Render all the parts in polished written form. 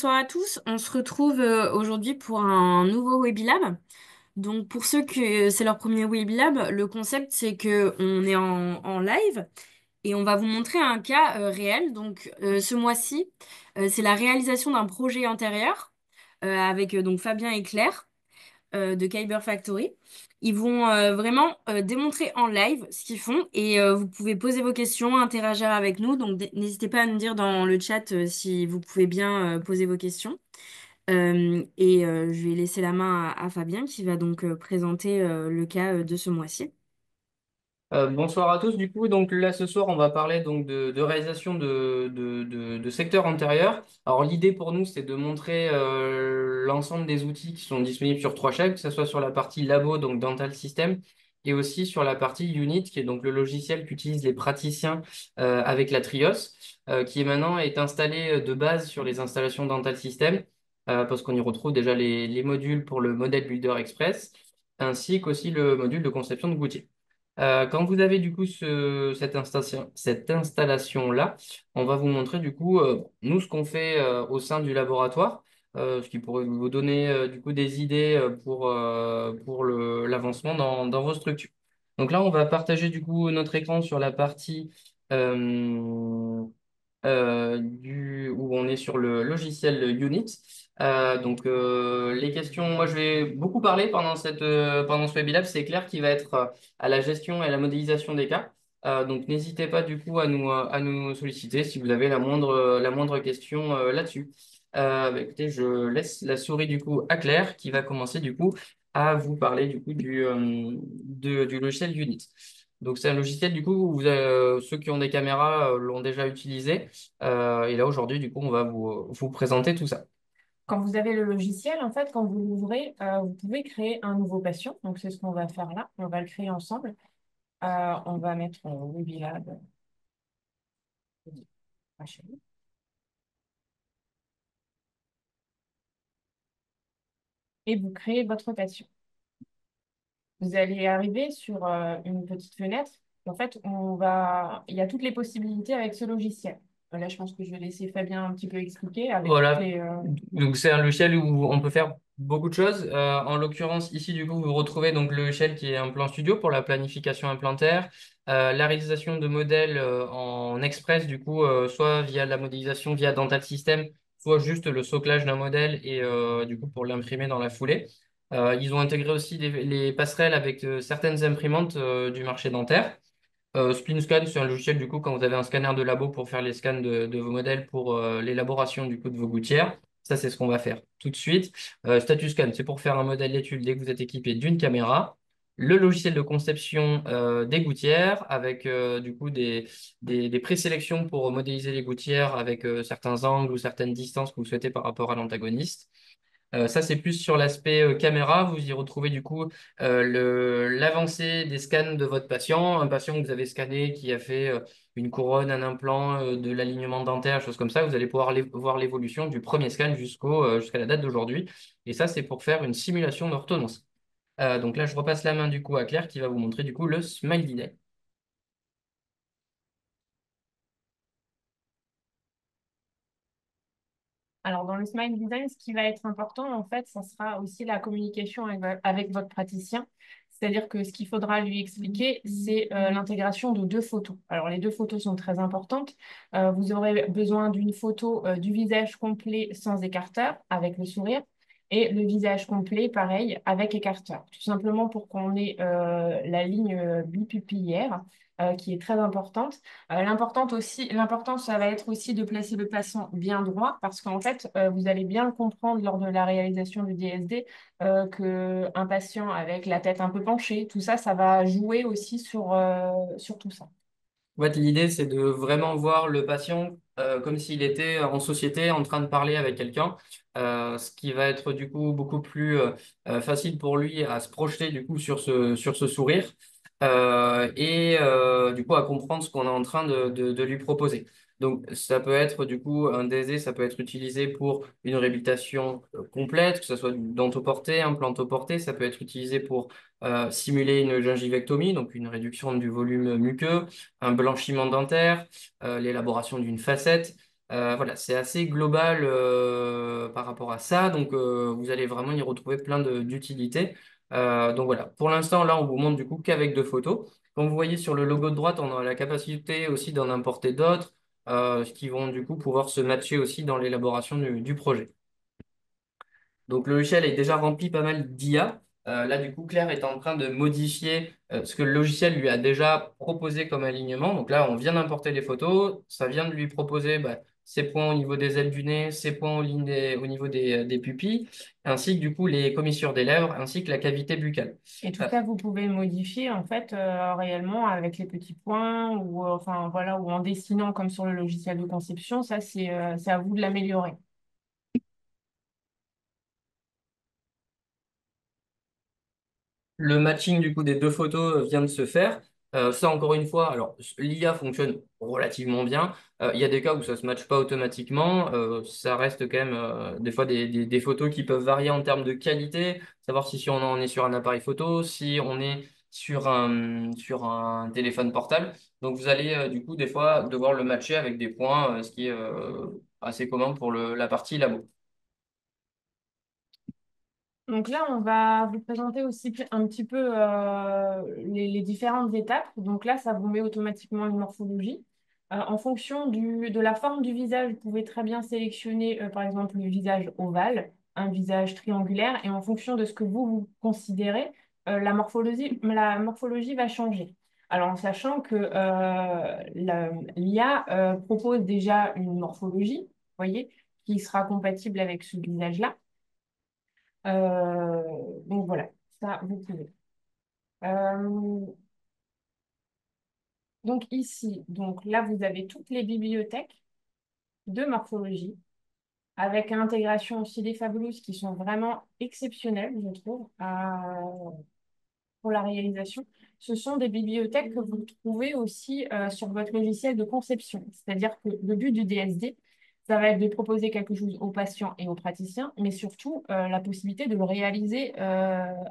Bonsoir à tous, on se retrouve aujourd'hui pour un nouveau Webilab. Donc pour ceux que c'est leur premier Webilab, le concept c'est que on est en live et on va vous montrer un cas réel. Donc ce mois-ci, c'est la réalisation d'un projet intérieur avec donc Fabien et Claire de Kyber Factory. Ils vont vraiment démontrer en live ce qu'ils font et vous pouvez poser vos questions, interagir avec nous. Donc n'hésitez pas à nous dire dans le chat si vous pouvez bien poser vos questions. Je vais laisser la main à Fabien qui va donc présenter le cas de ce mois-ci. Bonsoir à tous. Du coup, donc là ce soir, on va parler donc de réalisation de secteurs antérieurs. Alors l'idée pour nous, c'est de montrer l'ensemble des outils qui sont disponibles sur 3Chef, que ce soit sur la partie labo, donc Dental System, et aussi sur la partie Unit, qui est donc le logiciel qu'utilisent les praticiens avec la Trios, qui est maintenant est installé de base sur les installations Dental System, parce qu'on y retrouve déjà les modules pour le modèle Builder Express, ainsi qu'aussi le module de conception de gouttière. Quand vous avez du coup cette installation-là, on va vous montrer du coup nous ce qu'on fait au sein du laboratoire, ce qui pourrait vous donner du coup des idées pour l'avancement dans vos structures. Donc là, on va partager du coup notre écran sur la partie euh, où on est sur le logiciel Unit. Les questions, moi je vais beaucoup parler pendant ce webinaire. C'est Claire qui va être à la gestion et à la modélisation des cas. Donc n'hésitez pas du coup à nous solliciter si vous avez la moindre question là-dessus. Écoutez, je laisse la souris du coup à Claire qui va commencer du coup à vous parler du coup du logiciel Unit. Donc c'est un logiciel du coup où ceux qui ont des caméras l'ont déjà utilisé. Et là aujourd'hui du coup on va vous présenter tout ça. Quand vous avez le logiciel, en fait, quand vous l'ouvrez, vous pouvez créer un nouveau patient. Donc, c'est ce qu'on va faire là. On va le créer ensemble. On va mettre Webilab HL. Et vous créez votre patient. Vous allez arriver sur une petite fenêtre. En fait, il y a toutes les possibilités avec ce logiciel. Là, je pense que je vais laisser Fabien un petit peu expliquer avec toutes Voilà, les. donc c'est un logiciel où on peut faire beaucoup de choses. En l'occurrence, ici, du coup, vous retrouvez donc le logiciel qui est un plan studio pour la planification implantaire, la réalisation de modèles en express, du coup, soit via la modélisation via Dental System, soit juste le soclage d'un modèle et du coup pour l'imprimer dans la foulée. Ils ont intégré aussi les passerelles avec certaines imprimantes du marché dentaire. SpinScan, c'est un logiciel du coup quand vous avez un scanner de labo pour faire les scans de vos modèles pour l'élaboration du coup de vos gouttières. Ça, c'est ce qu'on va faire tout de suite. StatusScan, c'est pour faire un modèle d'étude dès que vous êtes équipé d'une caméra. Le logiciel de conception des gouttières avec du coup des présélections pour modéliser les gouttières avec certains angles ou certaines distances que vous souhaitez par rapport à l'antagoniste. Ça, c'est plus sur l'aspect caméra. Vous y retrouvez du coup l'avancée des scans de votre patient. Un patient que vous avez scanné qui a fait une couronne, un implant, de l'alignement dentaire, choses comme ça. Vous allez pouvoir voir l'évolution du premier scan jusqu'à la date d'aujourd'hui. Et ça, c'est pour faire une simulation d'orthodontie. Donc là, je repasse la main du coup à Claire qui va vous montrer du coup le Smile Design. Alors, dans le Smile Design, ce qui va être important, en fait, ça sera aussi la communication avec votre praticien. C'est-à-dire que ce qu'il faudra lui expliquer, c'est l'intégration de deux photos. Alors, les deux photos sont très importantes. Vous aurez besoin d'une photo du visage complet sans écarteur, avec le sourire, et le visage complet, pareil, avec écarteur. Tout simplement pour qu'on ait la ligne bipupillaire, qui est très importante. L'important, ça va être aussi de placer le patient bien droit parce qu'en fait, vous allez bien le comprendre lors de la réalisation du DSD qu'un patient avec la tête un peu penchée, tout ça, ça va jouer aussi sur tout ça. En fait, l'idée, c'est de vraiment voir le patient comme s'il était en société en train de parler avec quelqu'un, ce qui va être du coup beaucoup plus facile pour lui à se projeter du coup sur ce sourire du coup à comprendre ce qu'on est en train de lui proposer. Donc, ça peut être du coup un DSD, ça peut être utilisé pour une réhabilitation complète, que ce soit dentoportée, implantoportée, ça peut être utilisé pour simuler une gingivectomie, donc une réduction du volume muqueux, un blanchiment dentaire, l'élaboration d'une facette. Voilà, c'est assez global par rapport à ça, donc vous allez vraiment y retrouver plein d'utilités. Donc voilà, pour l'instant, là, on vous montre du coup qu'avec deux photos. Comme vous voyez sur le logo de droite, on a la capacité aussi d'en importer d'autres, ce qui vont du coup pouvoir se matcher aussi dans l'élaboration du projet. Donc le logiciel est déjà rempli pas mal d'IA. Là, du coup, Claire est en train de modifier ce que le logiciel lui a déjà proposé comme alignement. Donc là, on vient d'importer les photos. Ça vient de lui proposer ces points au niveau des ailes du nez, ces points au niveau des pupilles, ainsi que du coup les commissures des lèvres, ainsi que la cavité buccale. Et tout ça, vous pouvez le modifier en fait réellement avec les petits points ou enfin voilà ou en dessinant comme sur le logiciel de conception. Ça, c'est à vous de l'améliorer. Le matching du coup des deux photos vient de se faire. Ça encore une fois, alors l'IA fonctionne relativement bien. Il y a des cas où ça se matche pas automatiquement. Ça reste quand même des fois des photos qui peuvent varier en termes de qualité. Savoir si on en est sur un appareil photo, si on est sur un téléphone portable. Donc vous allez du coup des fois devoir le matcher avec des points, ce qui est assez commun pour la partie labo. Donc là, on va vous présenter aussi un petit peu les différentes étapes. Donc là, ça vous met automatiquement une morphologie. En fonction de la forme du visage, vous pouvez très bien sélectionner, par exemple, le visage ovale, un visage triangulaire, et en fonction de ce que vous considérez, la morphologie va changer. Alors, en sachant que l'IA propose déjà une morphologie, vous voyez, qui sera compatible avec ce visage-là. Donc voilà, ça vous pouvez. Euh, donc ici, donc là vous avez toutes les bibliothèques de morphologie avec l'intégration aussi des Fabulous qui sont vraiment exceptionnelles, je trouve, pour la réalisation. Ce sont des bibliothèques que vous trouvez aussi sur votre logiciel de conception. C'est-à-dire que le but du DSD, ça va être de proposer quelque chose aux patients et aux praticiens, mais surtout la possibilité de le réaliser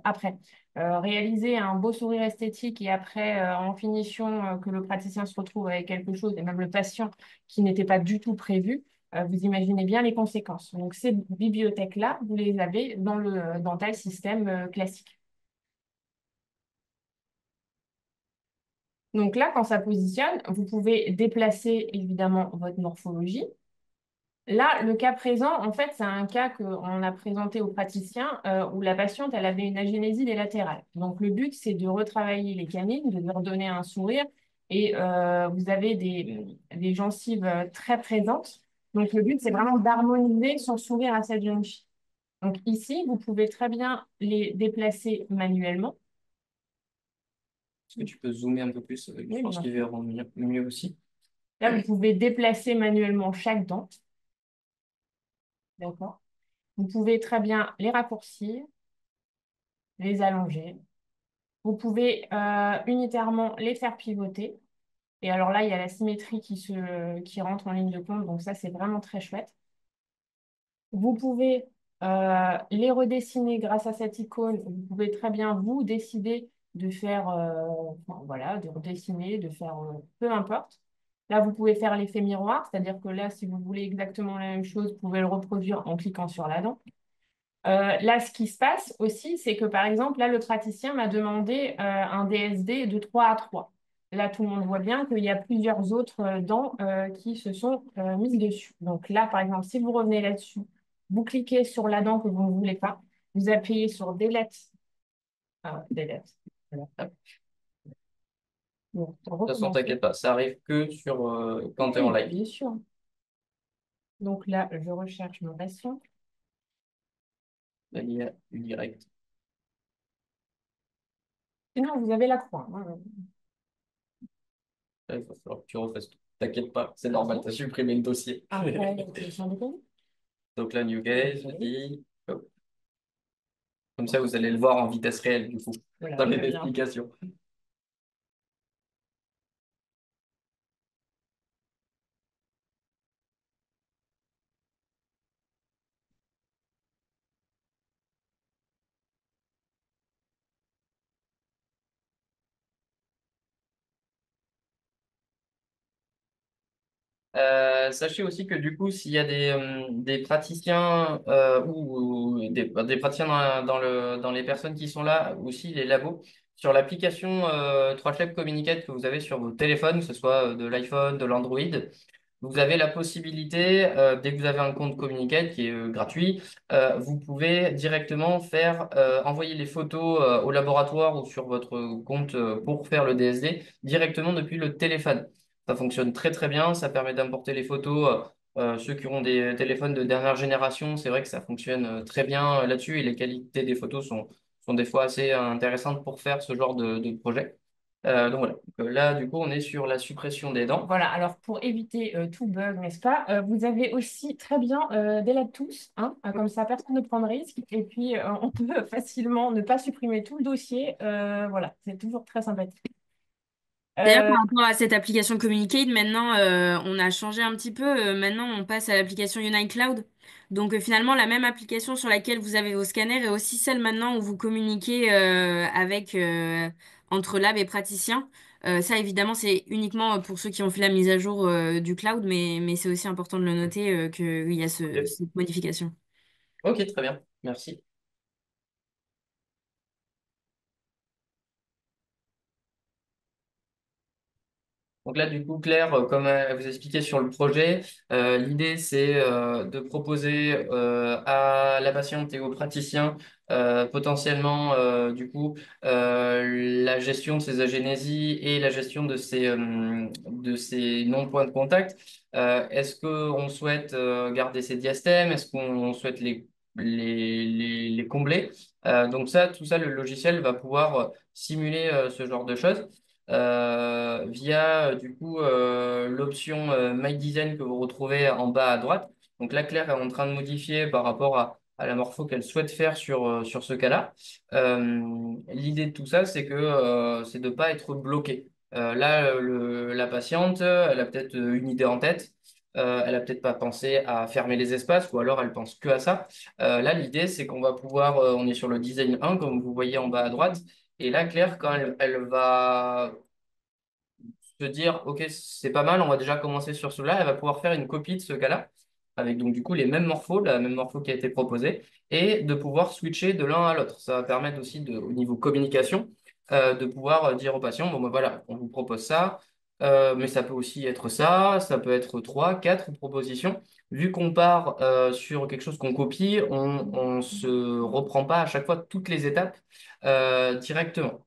après. Réaliser un beau sourire esthétique et après, en finition, que le praticien se retrouve avec quelque chose, et même le patient qui n'était pas du tout prévu, vous imaginez bien les conséquences. Donc ces bibliothèques-là, vous les avez dans le dental système classique. Donc là, quand ça positionne, vous pouvez déplacer évidemment votre morphologie. Là, le cas présent, en fait, c'est un cas qu'on a présenté au praticien où la patiente, elle avait une agénésie des latérales. Donc le but, c'est de retravailler les canines, de lui redonner un sourire. Et vous avez des gencives très présentes. Donc le but, c'est vraiment d'harmoniser son sourire à cette jeune fille. Donc ici, vous pouvez très bien les déplacer manuellement. Est-ce que tu peux zoomer un peu plus? Je Oui, pense bien qu'ils sûr. verront mieux aussi. Là, vous pouvez déplacer manuellement chaque dent. D'accord. Vous pouvez très bien les raccourcir, les allonger. Vous pouvez unitairement les faire pivoter. Et alors là, il y a la symétrie qui rentre en ligne de compte. Donc ça, c'est vraiment très chouette. Vous pouvez les redessiner grâce à cette icône. Vous pouvez très bien vous décider de faire, enfin, voilà, de redessiner, de faire peu importe. Là, vous pouvez faire l'effet miroir, c'est-à-dire que là, si vous voulez exactement la même chose, vous pouvez le reproduire en cliquant sur la dent. Là, ce qui se passe aussi, c'est que par exemple, là, le praticien m'a demandé un DSD de 3 à 3. Là, tout le monde voit bien qu'il y a plusieurs autres dents qui se sont mises dessus. Donc là, par exemple, si vous revenez là-dessus, vous cliquez sur la dent que vous ne voulez pas, vous appuyez sur Delete. Ah, Delete. Voilà, hop. Donc, De toute façon, t'inquiète pas, ça arrive que sur quand tu es en Oui, live. bien sûr. Donc là, je recherche mon patient. La l'IA du direct. Sinon, vous avez la croix, hein. Là, il va falloir que tu refasses tout. T'inquiète pas, c'est normal, tu as supprimé le dossier. Après, le syndicale. Donc là, New Case, et hop. Comme ça, vous allez le voir en vitesse réelle, du coup, Voilà, dans les très bien. explications. Sachez aussi que du coup, s'il y a des praticiens ou des praticiens dans les personnes qui sont là, aussi les labos, sur l'application 3Flep Communicate que vous avez sur vos téléphones, que ce soit de l'iPhone, de l'Android, vous avez la possibilité, dès que vous avez un compte Communicate qui est gratuit, vous pouvez directement faire envoyer les photos au laboratoire ou sur votre compte pour faire le DSD directement depuis le téléphone. Ça fonctionne très très bien, ça permet d'importer les photos. Ceux qui auront des téléphones de dernière génération, c'est vrai que ça fonctionne très bien là-dessus et les qualités des photos sont des fois assez intéressantes pour faire ce genre de projet. Donc voilà. Donc, là, du coup, on est sur la suppression des dents. Voilà, alors pour éviter tout bug, n'est-ce pas, vous avez aussi très bien des labs tous, hein, comme ça personne ne prend de risque, et puis on peut facilement ne pas supprimer tout le dossier, voilà, c'est toujours très sympathique. D'ailleurs, Euh, par rapport à cette application Communicate, maintenant, on a changé un petit peu. Maintenant, on passe à l'application Unite Cloud. Donc, finalement, la même application sur laquelle vous avez vos scanners est aussi celle maintenant où vous communiquez avec entre lab et praticien. Ça, évidemment, c'est uniquement pour ceux qui ont fait la mise à jour du cloud, mais c'est aussi important de le noter qu'il y a Ok, cette modification. ok, très bien. Merci. Donc là, du coup, Claire, comme elle vous expliquait sur le projet, l'idée, c'est de proposer à la patiente et au praticien potentiellement, du coup, la gestion de ses agénésies et la gestion de ces non-points de contact. Est-ce qu'on souhaite garder ces diastèmes? Est-ce qu'on souhaite les combler? Donc ça, tout ça, le logiciel va pouvoir simuler ce genre de choses via du coup l'option My Design que vous retrouvez en bas à droite. Donc là, Claire est en train de modifier par rapport à la morpho qu'elle souhaite faire sur ce cas-là. L'idée de tout ça, c'est que c'est de ne pas être bloqué. Là, la patiente, elle a peut-être une idée en tête. Elle a peut-être pas pensé à fermer les espaces ou alors elle pense que à ça. Là, l'idée, c'est qu'on va pouvoir, on est sur le design 1, comme vous voyez en bas à droite. Et là, Claire, quand elle va se dire, OK, c'est pas mal, on va déjà commencer sur cela, elle va pouvoir faire une copie de ce cas-là, avec donc du coup les mêmes morphos, la même morpho qui a été proposée, et de pouvoir switcher de l'un à l'autre. Ça va permettre aussi, au niveau communication, de pouvoir dire aux patients, bon ben voilà, on vous propose ça, mais ça peut aussi être ça, ça peut être trois, quatre propositions. Vu qu'on part sur quelque chose qu'on copie, on se reprend pas à chaque fois toutes les étapes directement.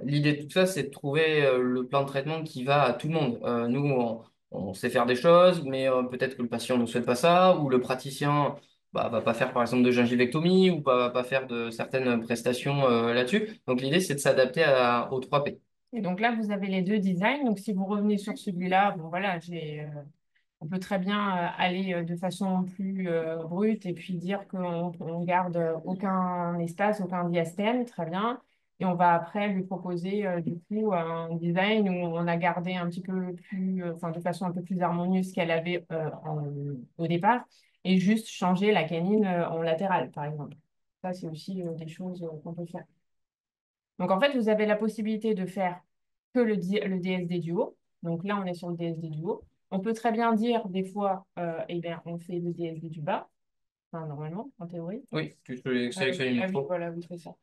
L'idée de tout ça, c'est de trouver le plan de traitement qui va à tout le monde. Nous, on sait faire des choses, mais peut-être que le patient ne souhaite pas ça, ou le praticien va pas faire par exemple de gingivectomie, ou va pas faire de certaines prestations là-dessus. Donc l'idée, c'est de s'adapter aux 3P. et donc là, vous avez les deux designs, donc si vous revenez sur celui-là, bon voilà, on peut très bien aller de façon plus brute et puis dire qu'on garde aucun espace, aucun diastème, très bien. Et on va après lui proposer du coup un design où on a gardé un petit peu plus, enfin de façon un peu plus harmonieuse qu'elle avait au départ et juste changer la canine en latérale, par exemple. Ça, c'est aussi des choses qu'on peut faire. Donc en fait, vous avez la possibilité de faire que le DSD du haut. Donc là, on est sur le DSD du haut. On peut très bien dire des fois, eh bien, on fait le DSD du bas, enfin, normalement, en théorie. Oui, tu sélectionnes une Ah oui, morpho. voilà, vous faites ça.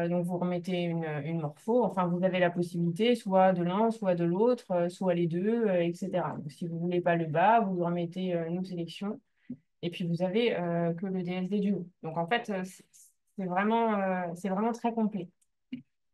Donc vous remettez une morpho. Enfin, vous avez la possibilité soit de l'un, soit de l'autre, soit les deux, etc. Donc si vous voulez pas le bas, vous remettez une sélection. Et puis vous avez que le DSD du haut. Donc en fait, c'est vraiment très complet.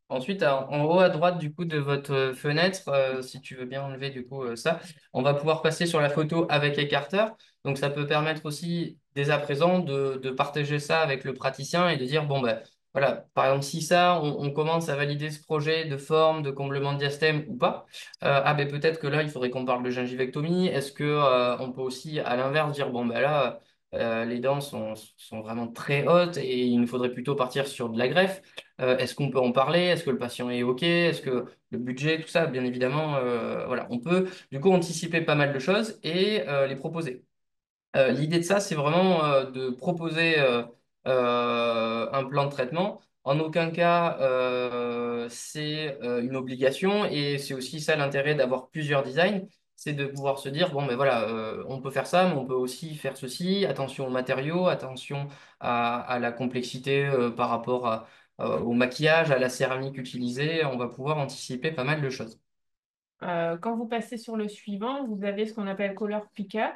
Ensuite, en haut à droite du coup de votre fenêtre, si tu veux bien enlever du coup ça, on va pouvoir passer sur la photo avec écarteur. Donc ça peut permettre aussi dès à présent de partager ça avec le praticien et de dire bon ben voilà, par exemple si ça, on commence à valider ce projet de forme, de comblement de diastème ou pas, ah ben peut-être que là il faudrait qu'on parle de gingivectomie. Est-ce que on peut aussi à l'inverse dire bon ben là les dents sont vraiment très hautes et il nous faudrait plutôt partir sur de la greffe. Est-ce qu'on peut en parler? Est-ce que le patient est OK? Est-ce que le budget, tout ça, bien évidemment, voilà, on peut du coup anticiper pas mal de choses et les proposer. L'idée de ça, c'est vraiment de proposer un plan de traitement. En aucun cas, c'est une obligation et c'est aussi ça l'intérêt d'avoir plusieurs designs. c'est de pouvoir se dire, bon, mais voilà, on peut faire ça, mais on peut aussi faire ceci, attention aux matériaux, attention à la complexité par rapport au maquillage, à la céramique utilisée, on va pouvoir anticiper pas mal de choses. Quand vous passez sur le suivant, vous avez ce qu'on appelle Color Picker.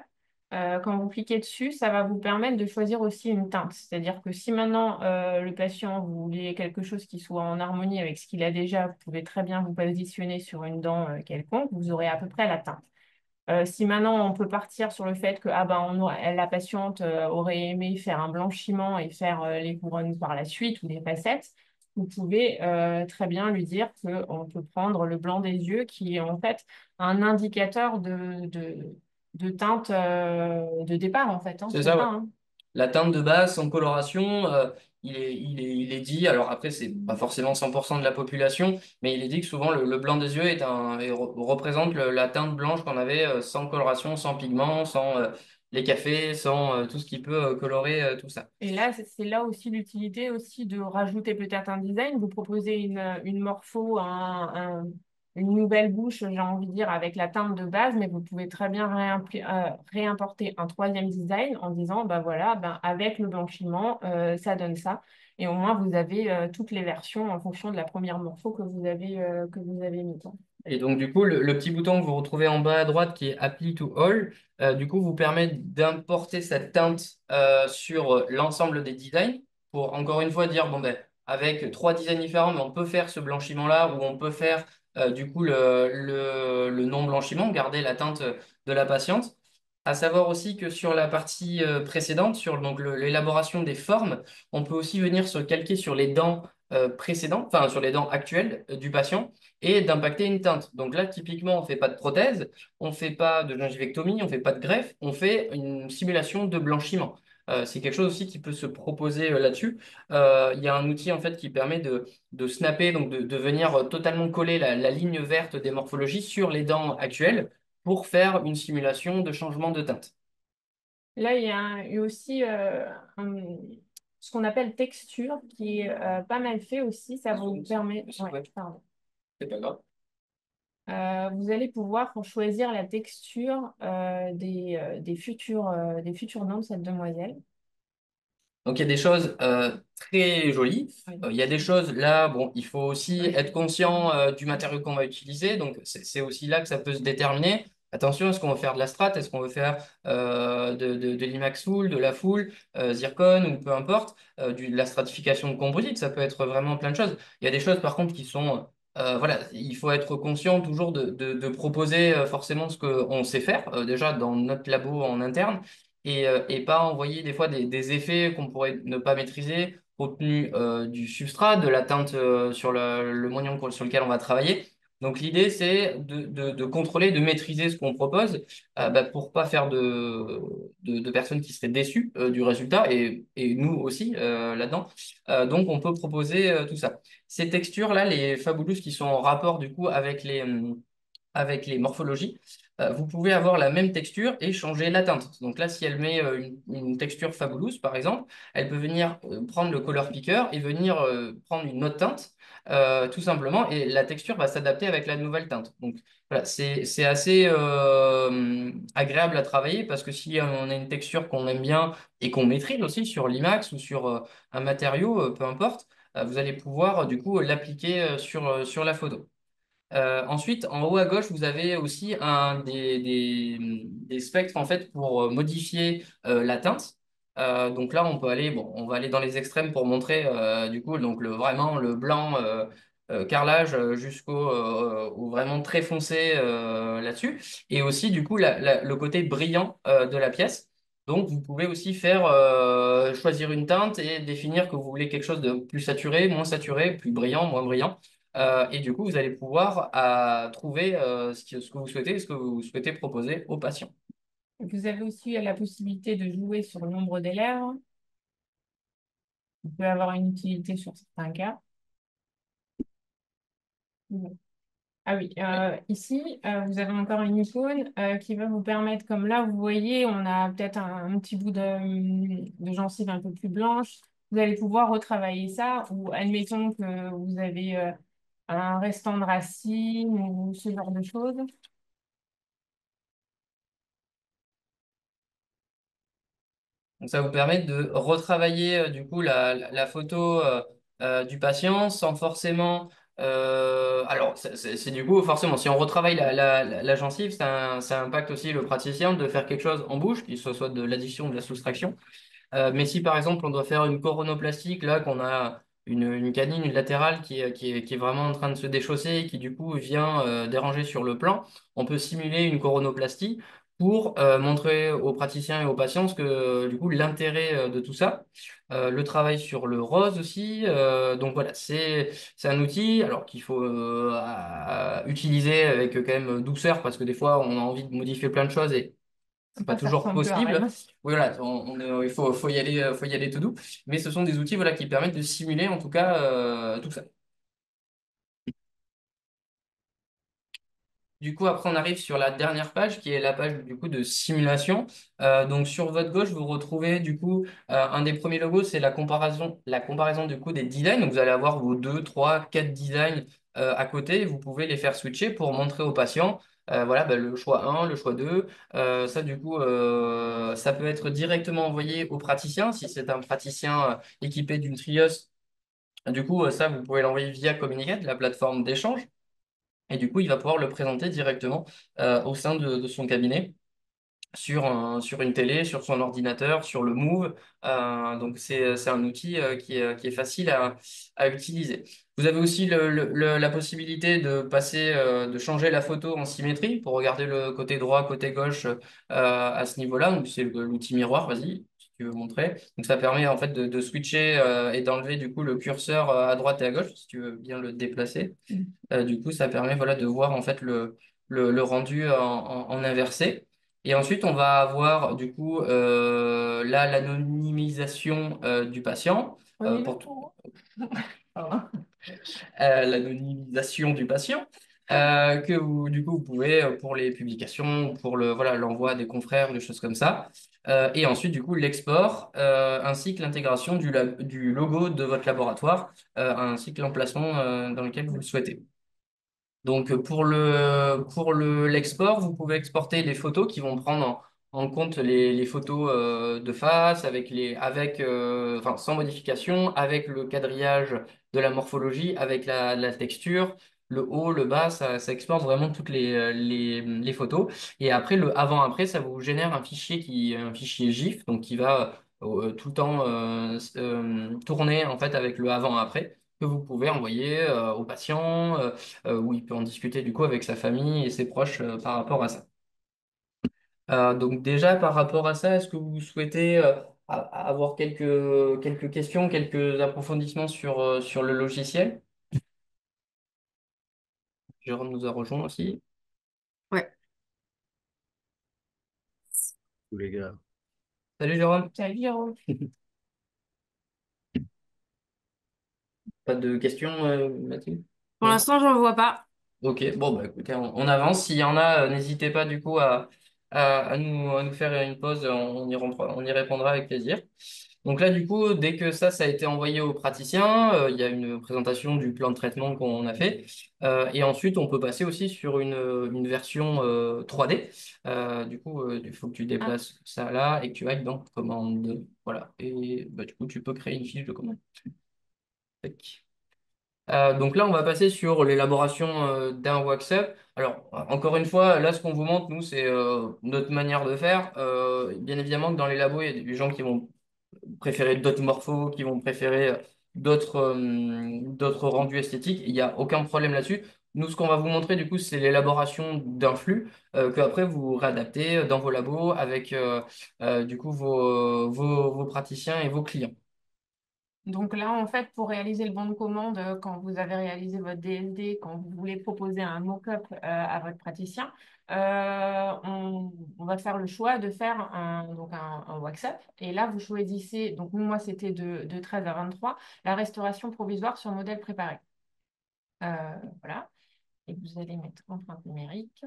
Quand vous cliquez dessus, ça va vous permettre de choisir aussi une teinte. C'est-à-dire que si maintenant le patient, vous voulez quelque chose qui soit en harmonie avec ce qu'il a déjà, vous pouvez très bien vous positionner sur une dent quelconque, vous aurez à peu près la teinte. Si maintenant on peut partir sur le fait que ah ben, la patiente aurait aimé faire un blanchiment et faire les couronnes par la suite ou des facettes, vous pouvez très bien lui dire qu'on peut prendre le blanc des yeux qui est en fait un indicateur de teinte de départ en fait, hein, C'est c'est ça, ça, ouais. hein. La teinte de base, sans coloration, il est dit, alors après, c'est pas forcément 100% de la population, mais il est dit que souvent le blanc des yeux représente la teinte blanche qu'on avait sans coloration, sans pigment, sans les cafés, sans tout ce qui peut colorer tout ça. Et là, c'est là aussi l'utilité aussi de rajouter peut-être un design. Vous proposez une morpho, une nouvelle bouche, j'ai envie de dire, avec la teinte de base, mais vous pouvez très bien réimporter un troisième design en disant, bah voilà, ben, avec le blanchiment, ça donne ça. Et au moins, vous avez toutes les versions en fonction de la première morpho que vous avez mis. Et donc, du coup, le petit bouton que vous retrouvez en bas à droite qui est Apply to All, du coup, vous permet d'importer cette teinte sur l'ensemble des designs pour, encore une fois, dire, bon, ben, avec trois designs différents, mais on peut faire ce blanchiment-là ou on peut faire, du coup, le non-blanchiment, garder la teinte de la patiente. À savoir aussi que sur la partie précédente, sur donc l'élaboration des formes, on peut aussi venir se calquer sur les dents précédentes, enfin, sur les dents actuelles du patient et d'impacter une teinte. Donc là, typiquement, on ne fait pas de prothèse, on ne fait pas de gingivectomie, on ne fait pas de greffe, on fait une simulation de blanchiment. C'est quelque chose aussi qui peut se proposer là-dessus. Il y a un outil en fait qui permet de snapper, donc de venir totalement coller la ligne verte des morphologies sur les dents actuelles pour faire une simulation de changement de teinte. Là, il y a aussi ce qu'on appelle texture qui est pas mal fait aussi. Ça vous permet. Ouais, Ouais, pardon. c'est pas grave. Vous allez pouvoir choisir la texture des futurs noms de cette demoiselle. Donc il y a des choses très jolies. Oui. Il y a des choses là, bon, il faut aussi être conscient du matériau qu'on va utiliser. Donc c'est aussi là que ça peut se déterminer. Attention, est-ce qu'on veut faire de la strat, est-ce qu'on veut faire de l'IMAX full, de la full, zircon ou peu importe, de la stratification de composite, ça peut être vraiment plein de choses. Il y a des choses par contre qui sont, voilà, il faut être conscient toujours de proposer forcément ce qu'on sait faire déjà dans notre labo en interne et pas envoyer des fois des effets qu'on pourrait ne pas maîtriser compte tenu du substrat, de la teinte sur le moignon sur lequel on va travailler. Donc l'idée, c'est de contrôler, de maîtriser ce qu'on propose bah, pour pas faire de personnes qui seraient déçues du résultat et nous aussi là-dedans. Donc on peut proposer tout ça. Ces textures-là, les Fabulous qui sont en rapport du coup avec les morphologies, vous pouvez avoir la même texture et changer la teinte. Donc là, si elle met une texture fabuleuse, par exemple, elle peut venir prendre le color picker et venir prendre une autre teinte, tout simplement, et la texture va s'adapter avec la nouvelle teinte. Donc voilà, c'est assez agréable à travailler parce que si on a une texture qu'on aime bien et qu'on maîtrise aussi sur l'IMAX ou sur un matériau, peu importe, vous allez pouvoir du coup l'appliquer sur la photo. Ensuite, en haut à gauche, vous avez aussi des spectres en fait pour modifier la teinte. Donc là, on peut aller, bon, on va aller dans les extrêmes pour montrer du coup donc vraiment le blanc carrelage jusqu'au au vraiment très foncé là-dessus. Et aussi du coup le côté brillant de la pièce. Donc vous pouvez aussi faire choisir une teinte et définir que vous voulez quelque chose de plus saturé, plus brillant, moins brillant. Et du coup, vous allez pouvoir trouver ce que vous souhaitez, ce que vous souhaitez proposer aux patients. Vous avez aussi la possibilité de jouer sur le nombre des lèvres. Vous pouvez avoir une utilité sur certains cas. Ah oui, ici, vous avez encore une icône qui va vous permettre, comme là, vous voyez, on a peut-être un petit bout de gencive un peu plus blanche. Vous allez pouvoir retravailler ça, ou admettons que vous avez un restant de racine ou ce genre de choses. Donc, ça vous permet de retravailler du coup la photo du patient sans forcément. Alors, c'est du coup, forcément, si on retravaille la gencive, ça impacte aussi le praticien de faire quelque chose en bouche, qu'il soit de l'addition ou de la soustraction. Mais si par exemple on doit faire une coronoplastique, là qu'on a une canine, une latérale qui est vraiment en train de se déchausser et qui du coup vient déranger sur le plan, on peut simuler une coronoplastie pour montrer aux praticiens et aux patients ce que du coup l'intérêt de tout ça. Le travail sur le rose aussi. Donc voilà, c'est un outil alors qu'il faut utiliser avec quand même douceur parce que des fois on a envie de modifier plein de choses et c'est pas Pas, ça toujours ressemble plus à possible. rien. Oui, voilà, faut y aller tout doux. Mais ce sont des outils voilà, qui permettent de simuler en tout cas tout ça. Du coup, après, on arrive sur la dernière page qui est la page du coup de simulation. Donc, sur votre gauche, vous retrouvez du coup un des premiers logos, c'est la comparaison du coup des designs. Donc, vous allez avoir vos 2, 3, 4 designs à côté. Et vous pouvez les faire switcher pour montrer aux patients. Voilà, bah, le choix 1, le choix 2. Ça, du coup, ça peut être directement envoyé au praticien si c'est un praticien équipé d'une Trios. Du coup, ça, vous pouvez l'envoyer via Communicate, la plateforme d'échange. Et du coup, il va pouvoir le présenter directement au sein de son cabinet sur une télé, sur son ordinateur, sur le Move. Donc, c'est un outil qui est facile à utiliser. Vous avez aussi la possibilité de passer, de changer la photo en symétrie pour regarder le côté droit, côté gauche à ce niveau-là. Donc, c'est l'outil miroir, vas-y, si tu veux montrer. Donc, ça permet en fait de switcher et d'enlever du coup le curseur à droite et à gauche, si tu veux bien le déplacer. Du coup, ça permet voilà, de voir en fait le rendu en inversé. Et ensuite, on va avoir du coup là l'anonymisation du patient pour Anonymisation. Pardon. l'anonymisation du patient que vous du coup vous pouvez pour les publications, pour le voilà l'envoi des confrères, des choses comme ça. Et ensuite du coup l'export ainsi que l'intégration du logo de votre laboratoire ainsi que l'emplacement dans lequel vous le souhaitez. Donc l'export, vous pouvez exporter les photos qui vont prendre en compte les photos de face enfin, sans modification, avec le quadrillage de la morphologie, avec la texture, le haut, le bas, ça exporte vraiment toutes les photos. Et après le avant-après, ça vous génère un fichier GIF, donc qui va tout le temps tourner en fait avec le avant-après que vous pouvez envoyer au patient où il peut en discuter du coup avec sa famille et ses proches par rapport à ça. Donc déjà par rapport à ça, est-ce que vous souhaitez avoir quelques questions, quelques approfondissements sur le logiciel? Jérôme nous a rejoint aussi. Ouais. Tous les gars. Salut Jérôme, Salut, Jérôme. pas de questions Mathilde? Pour Non. l'instant, j'en vois pas. Ok, bon bah écoutez, on avance. S'il y en a, n'hésitez pas du coup à nous faire une pause, on y répondra avec plaisir. Donc là, du coup, dès que ça a été envoyé au praticien, il y a une présentation du plan de traitement qu'on a fait. Et ensuite, on peut passer aussi sur une version 3D. Du coup, il faut que tu Ah, déplaces ça là et que tu ailles dans commande. Voilà. Et bah, du coup, tu peux créer une fiche de commande. Tac. Donc là, on va passer sur l'élaboration d'un wax-up. Alors, encore une fois, là, ce qu'on vous montre, nous, c'est notre manière de faire. Bien évidemment que dans les labos, il y a des gens qui vont préférer d'autres morphos, qui vont préférer d'autres rendus esthétiques. Il n'y a aucun problème là-dessus. Nous, ce qu'on va vous montrer, du coup, c'est l'élaboration d'un flux que après vous réadaptez dans vos labos avec du coup vos praticiens et vos clients. donc là, en fait, pour réaliser le bon de commande, quand vous avez réalisé votre DSD, quand vous voulez proposer un mock-up à votre praticien, on va faire le choix de faire un wax-up. Et là, vous choisissez, donc moi, c'était de 13 à 23, la restauration provisoire sur modèle préparé. Voilà. Et vous allez mettre empreinte numérique.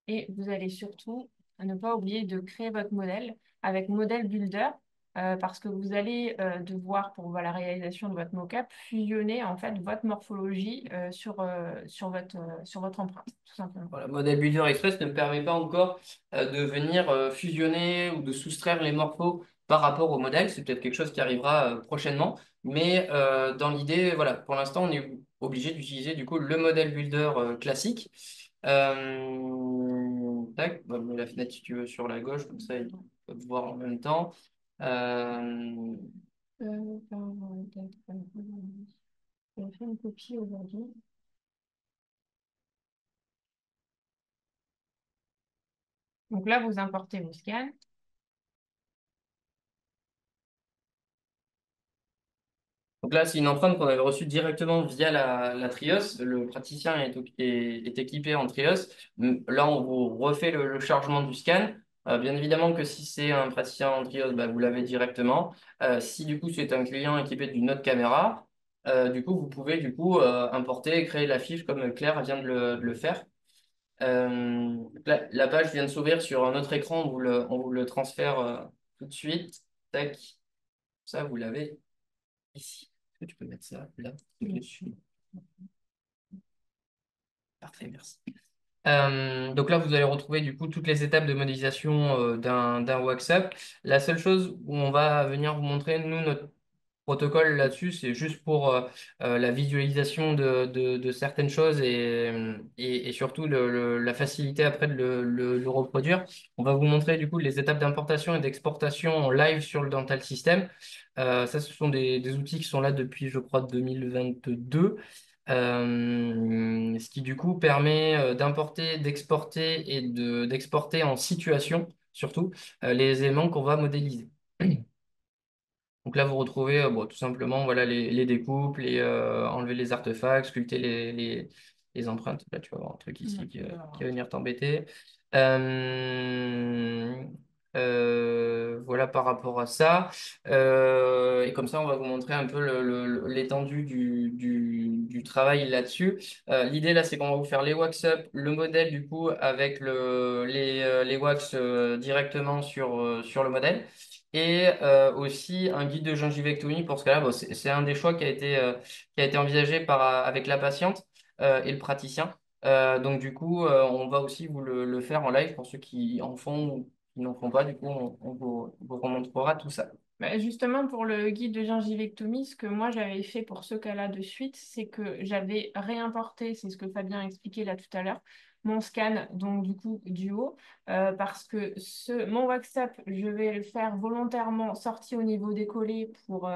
Et vous allez surtout ne pas oublier de créer votre modèle avec Model Builder. parce que vous allez devoir, pour la réalisation de votre mocap, fusionner en fait votre morphologie sur votre empreinte, tout simplement. Voilà, Model Builder Express ne permet pas encore de venir fusionner ou de soustraire les morphos par rapport au modèle. C'est peut-être quelque chose qui arrivera prochainement. Mais dans l'idée, voilà, pour l'instant, on est obligé d'utiliser du coup le Model Builder classique. Tac, on va mettre la fenêtre si tu veux sur la gauche, comme ça ils peuvent voir en même temps. Euh, J'ai fait une copie aujourd'hui. Donc là, vous importez vos scans. Donc là, c'est une empreinte qu'on avait reçue directement via la Trios. Le praticien est équipé en Trios. Là, on vous refait le chargement du scan. Bien évidemment que si c'est un praticien en Trios, bah, vous l'avez directement. Si du coup c'est un client équipé d'une autre caméra, du coup vous pouvez du coup importer et créer la fiche comme Claire vient de le faire. La page vient de s'ouvrir sur un autre écran. On vous le transfère tout de suite. Tac, ça vous l'avez ici. Est-ce que tu peux mettre ça là, dessus? Parfait, merci. Donc là, vous allez retrouver du coup toutes les étapes de modélisation d'un WhatsApp. La seule chose où on va venir vous montrer, nous, notre protocole là-dessus, c'est juste pour la visualisation de certaines choses et surtout la facilité après de le reproduire. On va vous montrer du coup les étapes d'importation et d'exportation en live sur le Dental System. Ça, ce sont des outils qui sont là depuis, je crois, 2022. Ce qui du coup permet d'importer, d'exporter et d'exporter en situation, surtout, les éléments qu'on va modéliser. Donc là, vous retrouvez bon, tout simplement voilà, les découpes, enlever les artefacts, sculpter les empreintes. Là, tu vas voir un truc ici qui va venir t'embêter. Euh, voilà par rapport à ça. Et comme ça, on va vous montrer un peu l'étendue du travail là-dessus. L'idée là, c'est qu'on va vous faire les wax-up, le modèle du coup avec les wax directement sur le modèle et aussi un guide de gingivectomie pour ce cas-là. Bon, c'est un des choix qui a été envisagé avec la patiente et le praticien. Donc du coup, on va aussi vous le faire en live pour ceux qui en font ou qui n'en font pas. Du coup, on vous remontrera tout ça. Bah, justement, pour le guide de gingivectomie, ce que moi j'avais fait pour ce cas-là de suite, c'est que j'avais réimporté, c'est ce que Fabien a expliqué là tout à l'heure, mon scan, donc du coup du haut, parce que mon WhatsApp, je vais le faire volontairement sorti au niveau décollé pour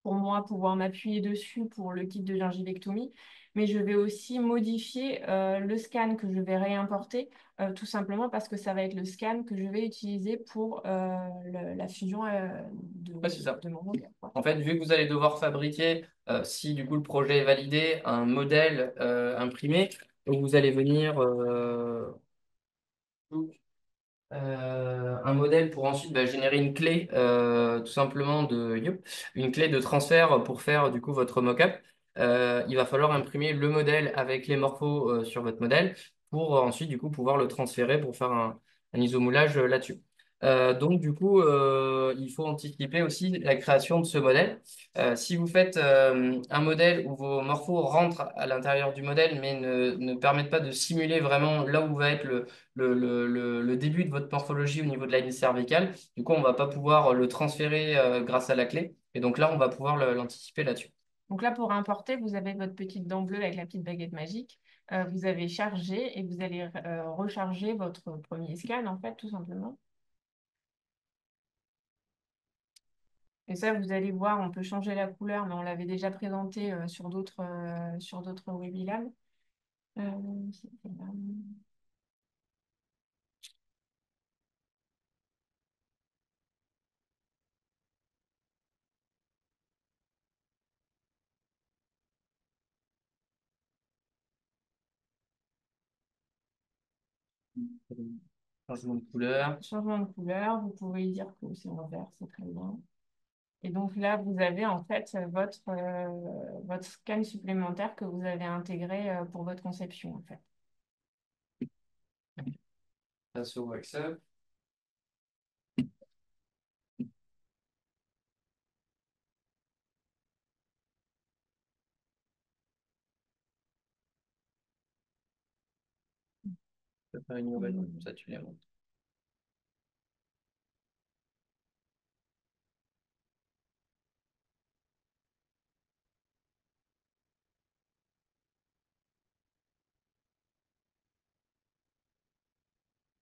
moi pouvoir m'appuyer dessus pour le kit de gingivectomie, mais je vais aussi modifier le scan que je vais réimporter, tout simplement parce que ça va être le scan que je vais utiliser pour la fusion Ouais, c'est ça. de mon modèle, quoi. En fait, vu que vous allez devoir fabriquer, si du coup le projet est validé, un modèle imprimé, donc vous allez venir un modèle pour ensuite bah, générer une clé tout simplement une clé de transfert pour faire du coup votre mockup. Il va falloir imprimer le modèle avec les morphos sur votre modèle pour ensuite du coup pouvoir le transférer pour faire un isomoulage là-dessus. Donc du coup, il faut anticiper aussi la création de ce modèle. Si vous faites un modèle où vos morphos rentrent à l'intérieur du modèle mais ne permettent pas de simuler vraiment là où va être le début de votre morphologie au niveau de la ligne cervicale. Du coup, on va pas pouvoir le transférer grâce à la clé. Et donc là, on va pouvoir l'anticiper là-dessus. Donc là, pour importer, vous avez votre petite dent bleue avec la petite baguette magique. Vous avez chargé et vous allez recharger votre premier scan, en fait, tout simplement. Et ça, vous allez voir, on peut changer la couleur, mais on l'avait déjà présenté sur d'autres Webilab. C'était là. Changement de couleur. Changement de couleur, vous pouvez dire que c'est en vert, c'est très bien. Et donc là, vous avez en fait votre scan supplémentaire que vous avez intégré pour votre conception, en fait. Passe au WhatsApp. faire une nouvelle, comme ça tu les montres.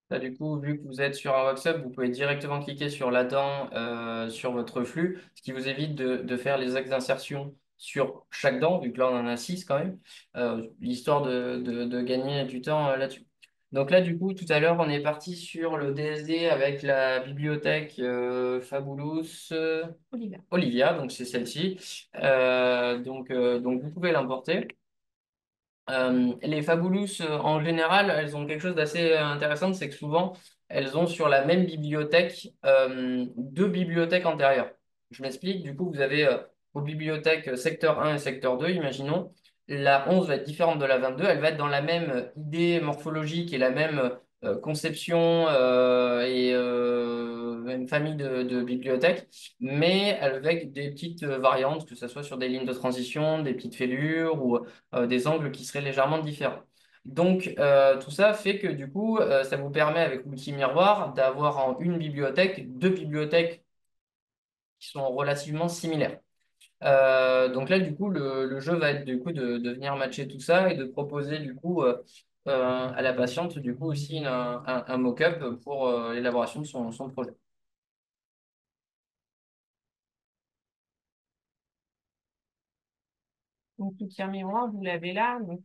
Là, du coup, vu que vous êtes sur un WhatsApp, vous pouvez directement cliquer sur la dent sur votre flux, ce qui vous évite de faire les axes d'insertion sur chaque dent, vu que là, on en a 6 quand même, histoire de gagner du temps là-dessus. Donc là, du coup, tout à l'heure, on est parti sur le DSD avec la bibliothèque Fabulous Olivia. Olivia, donc c'est celle-ci. Donc, vous pouvez l'importer. Les Fabulous, en général, elles ont quelque chose d'assez intéressant, c'est que souvent, elles ont sur la même bibliothèque deux bibliothèques antérieures. Je m'explique, du coup, vous avez vos bibliothèques secteur 1 et secteur 2, imaginons. La 11 va être différente de la 22, elle va être dans la même idée morphologique et la même conception et même famille de bibliothèques, mais avec des petites variantes, que ce soit sur des lignes de transition, des petites fêlures ou des angles qui seraient légèrement différents. Donc, tout ça fait que du coup, ça vous permet avec l'outil miroir d'avoir en une bibliothèque deux bibliothèques qui sont relativement similaires. Donc là, du coup, le jeu va être du coup de venir matcher tout ça et de proposer du coup à la patiente du coup aussi un mock-up pour l'élaboration de son projet. Donc, l'outil miroir, vous l'avez là. Donc,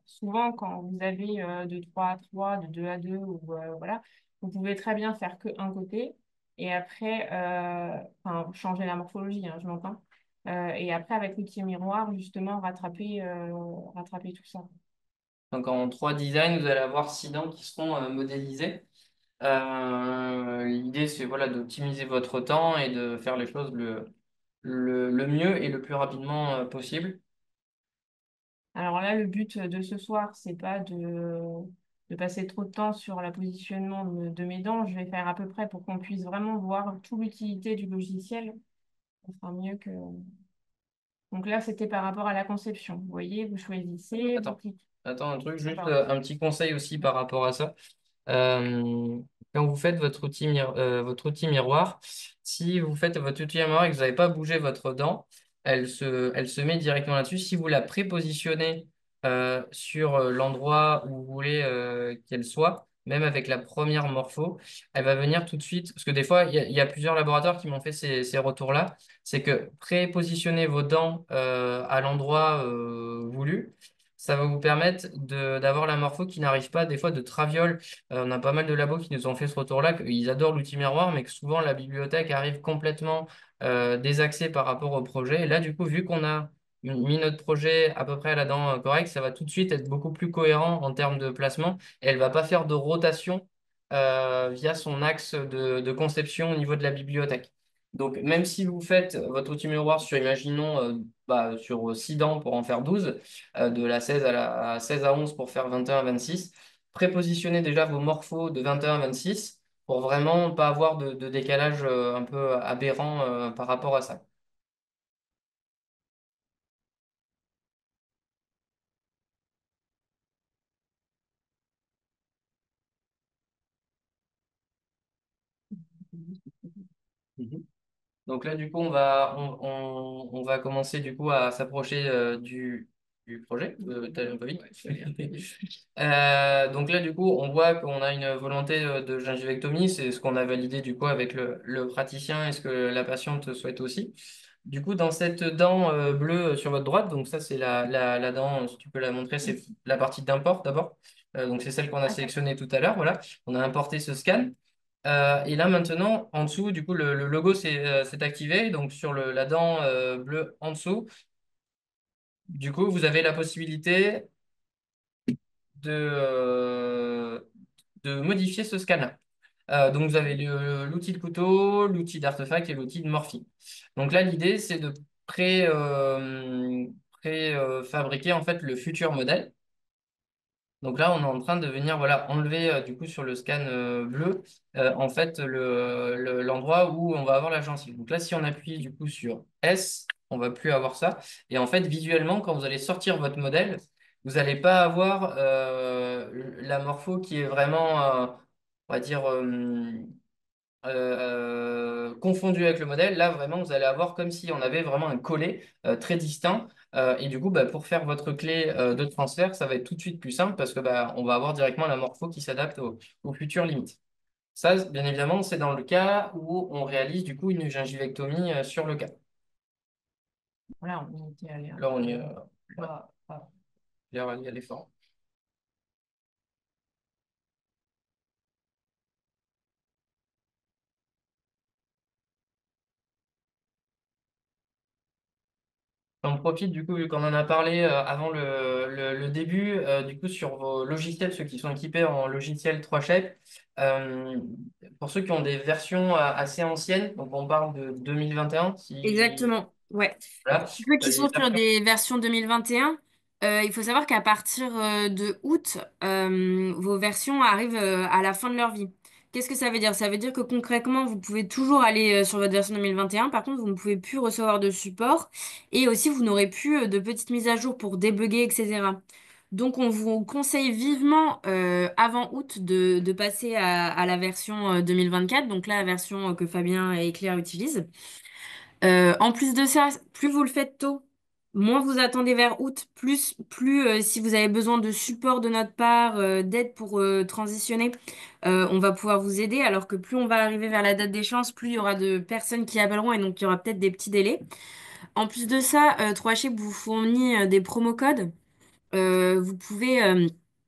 souvent, quand vous avez de 3 à 3, de 2 à 2, ou, voilà, vous pouvez très bien faire qu'un côté. Et après, enfin, changer la morphologie, hein, je m'entends. Et après, avec l'outil miroir, justement, rattraper tout ça. Donc en 3 designs, vous allez avoir 6 dents qui seront modélisées. L'idée, c'est voilà, d'optimiser votre temps et de faire les choses le mieux et le plus rapidement possible. Alors là, le but de ce soir, c'est pas de passer trop de temps sur le positionnement de mes dents. Je vais faire à peu près pour qu'on puisse vraiment voir toute l'utilité du logiciel. Ça sera mieux que... Donc là, c'était par rapport à la conception. Vous voyez, vous choisissez, vous Attends, cliquez. attends un truc, Ah, juste pardon. un petit conseil aussi par rapport à ça. Quand vous faites votre outil miroir, si vous faites votre outil miroir et que vous n'avez pas bougé votre dent, elle se met directement là-dessus. Si vous la prépositionnez sur l'endroit où vous voulez qu'elle soit, même avec la première morpho, elle va venir tout de suite. Parce que des fois, il y a plusieurs laboratoires qui m'ont fait ces retours-là. C'est que prépositionner vos dents à l'endroit voulu, ça va vous permettre d'avoir la morpho qui n'arrive pas des fois de traviole. On a pas mal de labos qui nous ont fait ce retour-là, qu'ils adorent l'outil miroir, mais que souvent la bibliothèque arrive complètement désaxée par rapport au projet. Et là, du coup, vu qu'on a mis notre projet à peu près à la dent correcte, ça va tout de suite être beaucoup plus cohérent en termes de placement. Et elle va pas faire de rotation via son axe de conception au niveau de la bibliothèque. Donc, même si vous faites votre outil miroir sur, imaginons, sur 6 dents pour en faire 12, de la 16 à 16 à 11 pour faire 21 à 26, prépositionnez déjà vos morphos de 21 à 26 pour vraiment pas avoir de décalage un peu aberrant par rapport à ça. Mhm. Donc là, du coup, on va commencer du coup à s'approcher du projet. T'as un peu vite. Donc là, du coup, on voit qu'on a une volonté de gingivectomie. C'est ce qu'on a validé du coup avec le praticien et ce que la patiente souhaite aussi. Du coup, dans cette dent bleue sur votre droite, donc ça, c'est la dent, si tu peux la montrer, c'est la partie d'import d'abord. Donc c'est celle qu'on a sélectionnée tout à l'heure. Voilà, on a importé ce scan. Et là maintenant, en dessous, du coup, le logo s'est activé. Donc sur la dent bleue en dessous, du coup, vous avez la possibilité de, de modifier ce scan-là. Donc vous avez l'outil de couteau, l'outil d'artefact et l'outil de morphine. Donc là, l'idée, c'est de fabriquer en fait le futur modèle. Donc là, on est en train de venir voilà, enlever du coup sur le scan bleu en fait l'endroit où on va avoir la gencive. Donc là, si on appuie du coup sur S, on va plus avoir ça. Et en fait, visuellement, quand vous allez sortir votre modèle, vous n'allez pas avoir la morpho qui est vraiment, on va dire, confondu avec le modèle. Là, vraiment, vous allez avoir comme si on avait vraiment un collet très distinct. Et du coup, bah, pour faire votre clé de transfert, ça va être tout de suite plus simple parce que bah, on va avoir directement la morpho qui s'adapte aux futures limites. Ça, bien évidemment, c'est dans le cas où on réalise du coup une gingivectomie sur le cas. Voilà, on y était allé un Là, on peu. y est, ouais, Pas- pas- il y a l'effort. On profite du coup, vu qu'on en a parlé avant le début, du coup sur vos logiciels, ceux qui sont équipés en logiciel 3Shape, euh, pour ceux qui ont des versions assez anciennes, donc on parle de 2021, si Exactement, ouais. voilà, Ceux qui les sont sur versions. des versions 2021, il faut savoir qu'à partir de août, vos versions arrivent à la fin de leur vie. Qu'est-ce que ça veut dire? Ça veut dire que concrètement, vous pouvez toujours aller sur votre version 2021. Par contre, vous ne pouvez plus recevoir de support. Et aussi, vous n'aurez plus de petites mises à jour pour débugger, etc. Donc, on vous conseille vivement, avant août, de passer à la version 2024. Donc là, la version que Fabien et Claire utilisent. En plus de ça, plus vous le faites tôt, moins vous attendez vers août, plus si vous avez besoin de support de notre part, d'aide pour transitionner, on va pouvoir vous aider. Alors que plus on va arriver vers la date d'échéance, plus il y aura de personnes qui appelleront et donc il y aura peut-être des petits délais. En plus de ça, 3Ship vous fournit des promo codes. Euh, vous pouvez, euh,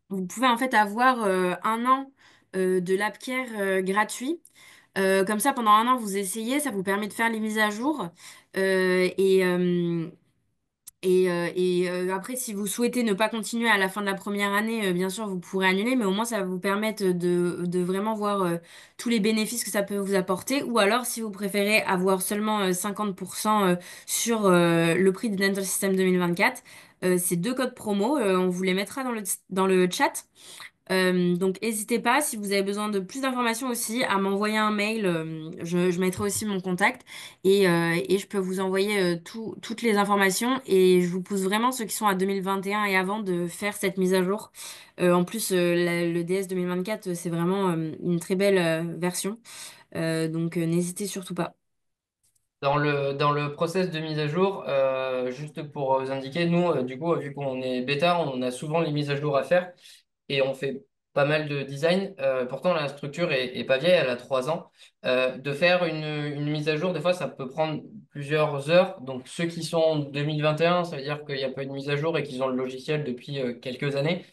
vous pouvez en fait avoir 1 an de l'AppCare gratuit. Comme ça, pendant 1 an, vous essayez, ça vous permet de faire les mises à jour. Euh, et euh, après, si vous souhaitez ne pas continuer à la fin de la première année, bien sûr, vous pourrez annuler, mais au moins, ça va vous permettre de vraiment voir tous les bénéfices que ça peut vous apporter. Ou alors, si vous préférez avoir seulement 50% sur le prix du Dental System 2024, c'est 2 codes promo. On vous les mettra dans le chat. Donc, n'hésitez pas, si vous avez besoin de plus d'informations aussi, à m'envoyer un mail. Je mettrai aussi mon contact et je peux vous envoyer toutes les informations. Et je vous pousse vraiment, ceux qui sont à 2021 et avant, de faire cette mise à jour. En plus, le DS 2024, c'est vraiment une très belle version. Donc, n'hésitez surtout pas. Dans le process de mise à jour, juste pour vous indiquer, nous, du coup, vu qu'on est bêta, on a souvent les mises à jour à faire et on fait pas mal de design. Pourtant, la structure est pas vieille, elle a 3 ans. De faire une mise à jour, des fois, ça peut prendre plusieurs heures. Donc, ceux qui sont en 2021, ça veut dire qu'il n'y a pas eu de mise à jour et qu'ils ont le logiciel depuis quelques années.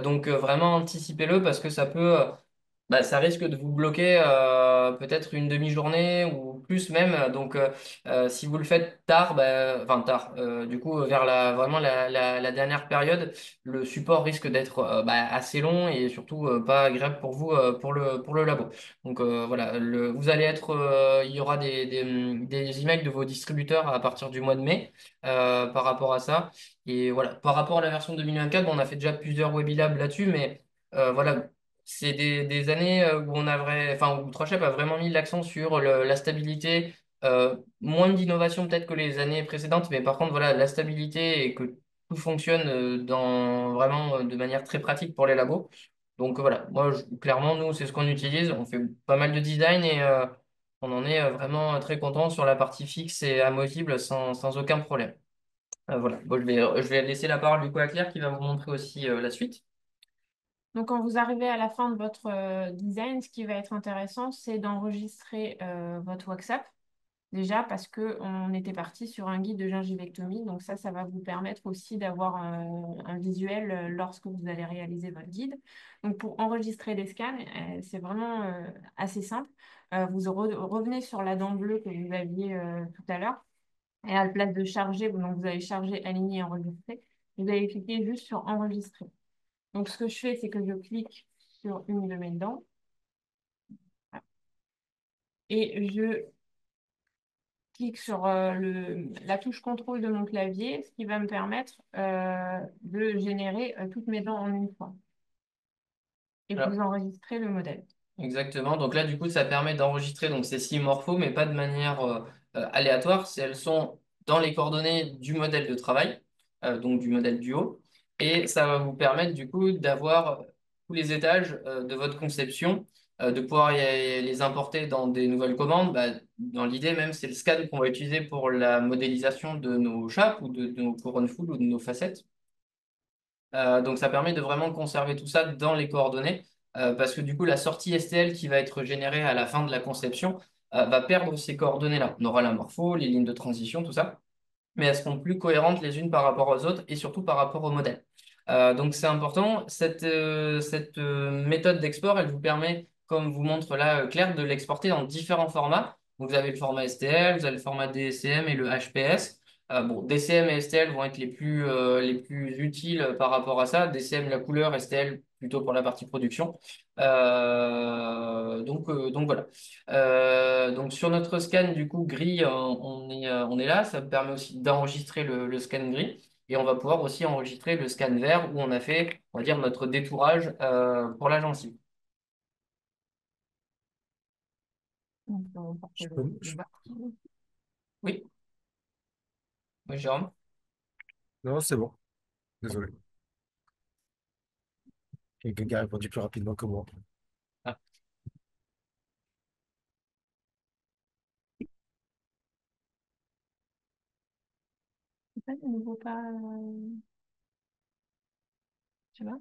Donc, vraiment, anticipez-le parce que ça peut. Bah, ça risque de vous bloquer peut-être une demi-journée ou plus même. Donc, si vous le faites tard, bah, enfin tard, du coup, vers vraiment la dernière période, le support risque d'être bah, assez long et surtout pas agréable pour vous pour le labo. Donc, voilà, vous allez être, il y aura des emails de vos distributeurs à partir du mois de mai par rapport à ça. Et voilà, par rapport à la version 2024, bon, on a fait déjà plusieurs webinars là-dessus, mais voilà. C'est des années où enfin, où 3Chef a vraiment mis l'accent sur la stabilité, moins d'innovation peut-être que les années précédentes, mais par contre, voilà, la stabilité et que tout fonctionne vraiment de manière très pratique pour les labos. Donc voilà, moi, clairement, nous, c'est ce qu'on utilise. On fait pas mal de design et on en est vraiment très content sur la partie fixe et amovible sans aucun problème. Voilà, bon, je vais laisser la parole du coup à Claire qui va vous montrer aussi la suite. Donc, quand vous arrivez à la fin de votre design, ce qui va être intéressant, c'est d'enregistrer votre WhatsApp. Déjà parce que on était parti sur un guide de gingivectomie. Donc ça va vous permettre aussi d'avoir un visuel lorsque vous allez réaliser votre guide. Donc pour enregistrer les scans, c'est vraiment assez simple. Vous revenez sur la dent bleue que vous aviez tout à l'heure. Et à la place de charger, donc vous allez charger, aligner, enregistrer. Vous allez cliquer juste sur enregistrer. Donc ce que je fais, c'est que je clique sur une de mes dents et je clique sur la touche contrôle de mon clavier, ce qui va me permettre de générer toutes mes dents en une fois et Alors, vous enregistrer le modèle. exactement. Donc là, du coup, ça permet d'enregistrer donc ces 6 morphos, mais pas de manière aléatoire. Elles sont dans les coordonnées du modèle de travail, donc du modèle duo. Et ça va vous permettre du coup d'avoir tous les étages de votre conception, de pouvoir les importer dans des nouvelles commandes. Bah, dans l'idée même, c'est le scan qu'on va utiliser pour la modélisation de nos chapes ou de nos couronnes full ou de nos facettes. Donc ça permet de vraiment conserver tout ça dans les coordonnées, parce que du coup la sortie STL qui va être générée à la fin de la conception va perdre ces coordonnées-là. On aura la morpho, les lignes de transition, tout ça, mais elles seront plus cohérentes les unes par rapport aux autres et surtout par rapport au modèle. Donc c'est important. Cette méthode d'export, elle vous permet, comme vous montre là Claire, de l'exporter dans différents formats. Donc vous avez le format STL, vous avez le format DCM et le HPS. Bon, DCM et STL vont être les plus utiles par rapport à ça. DCM la couleur, STL plutôt pour la partie production. Donc voilà. Donc sur notre scan du coup gris, on est là. Ça me permet aussi d'enregistrer le scan gris et on va pouvoir aussi enregistrer le scan vert où on a fait, on va dire, notre détourage pour la gencive. Donc, on porte Je peux... le je- bas. Oui, oui, Jérôme. Non, c'est bon. Désolé. Quelqu'un qui a répondu plus rapidement que moi. Ah. C'est pas de nouveau pas. Tu vois?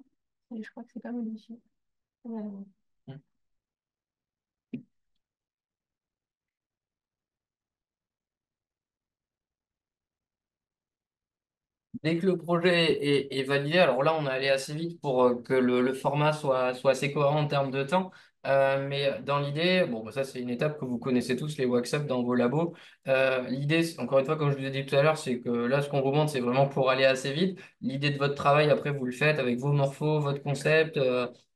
Et je crois que c'est pas modifié. Dès que le projet est validé, alors là, on est allé assez vite pour que le format soit assez cohérent en termes de temps. Mais dans l'idée, bon, bah, ça, c'est une étape que vous connaissez tous, les workshops dans vos labos. L'idée, encore une fois, comme je vous ai dit tout à l'heure, c'est que là, ce qu'on vous montre, c'est vraiment pour aller assez vite. L'idée de votre travail, après, vous le faites avec vos morphos, votre concept,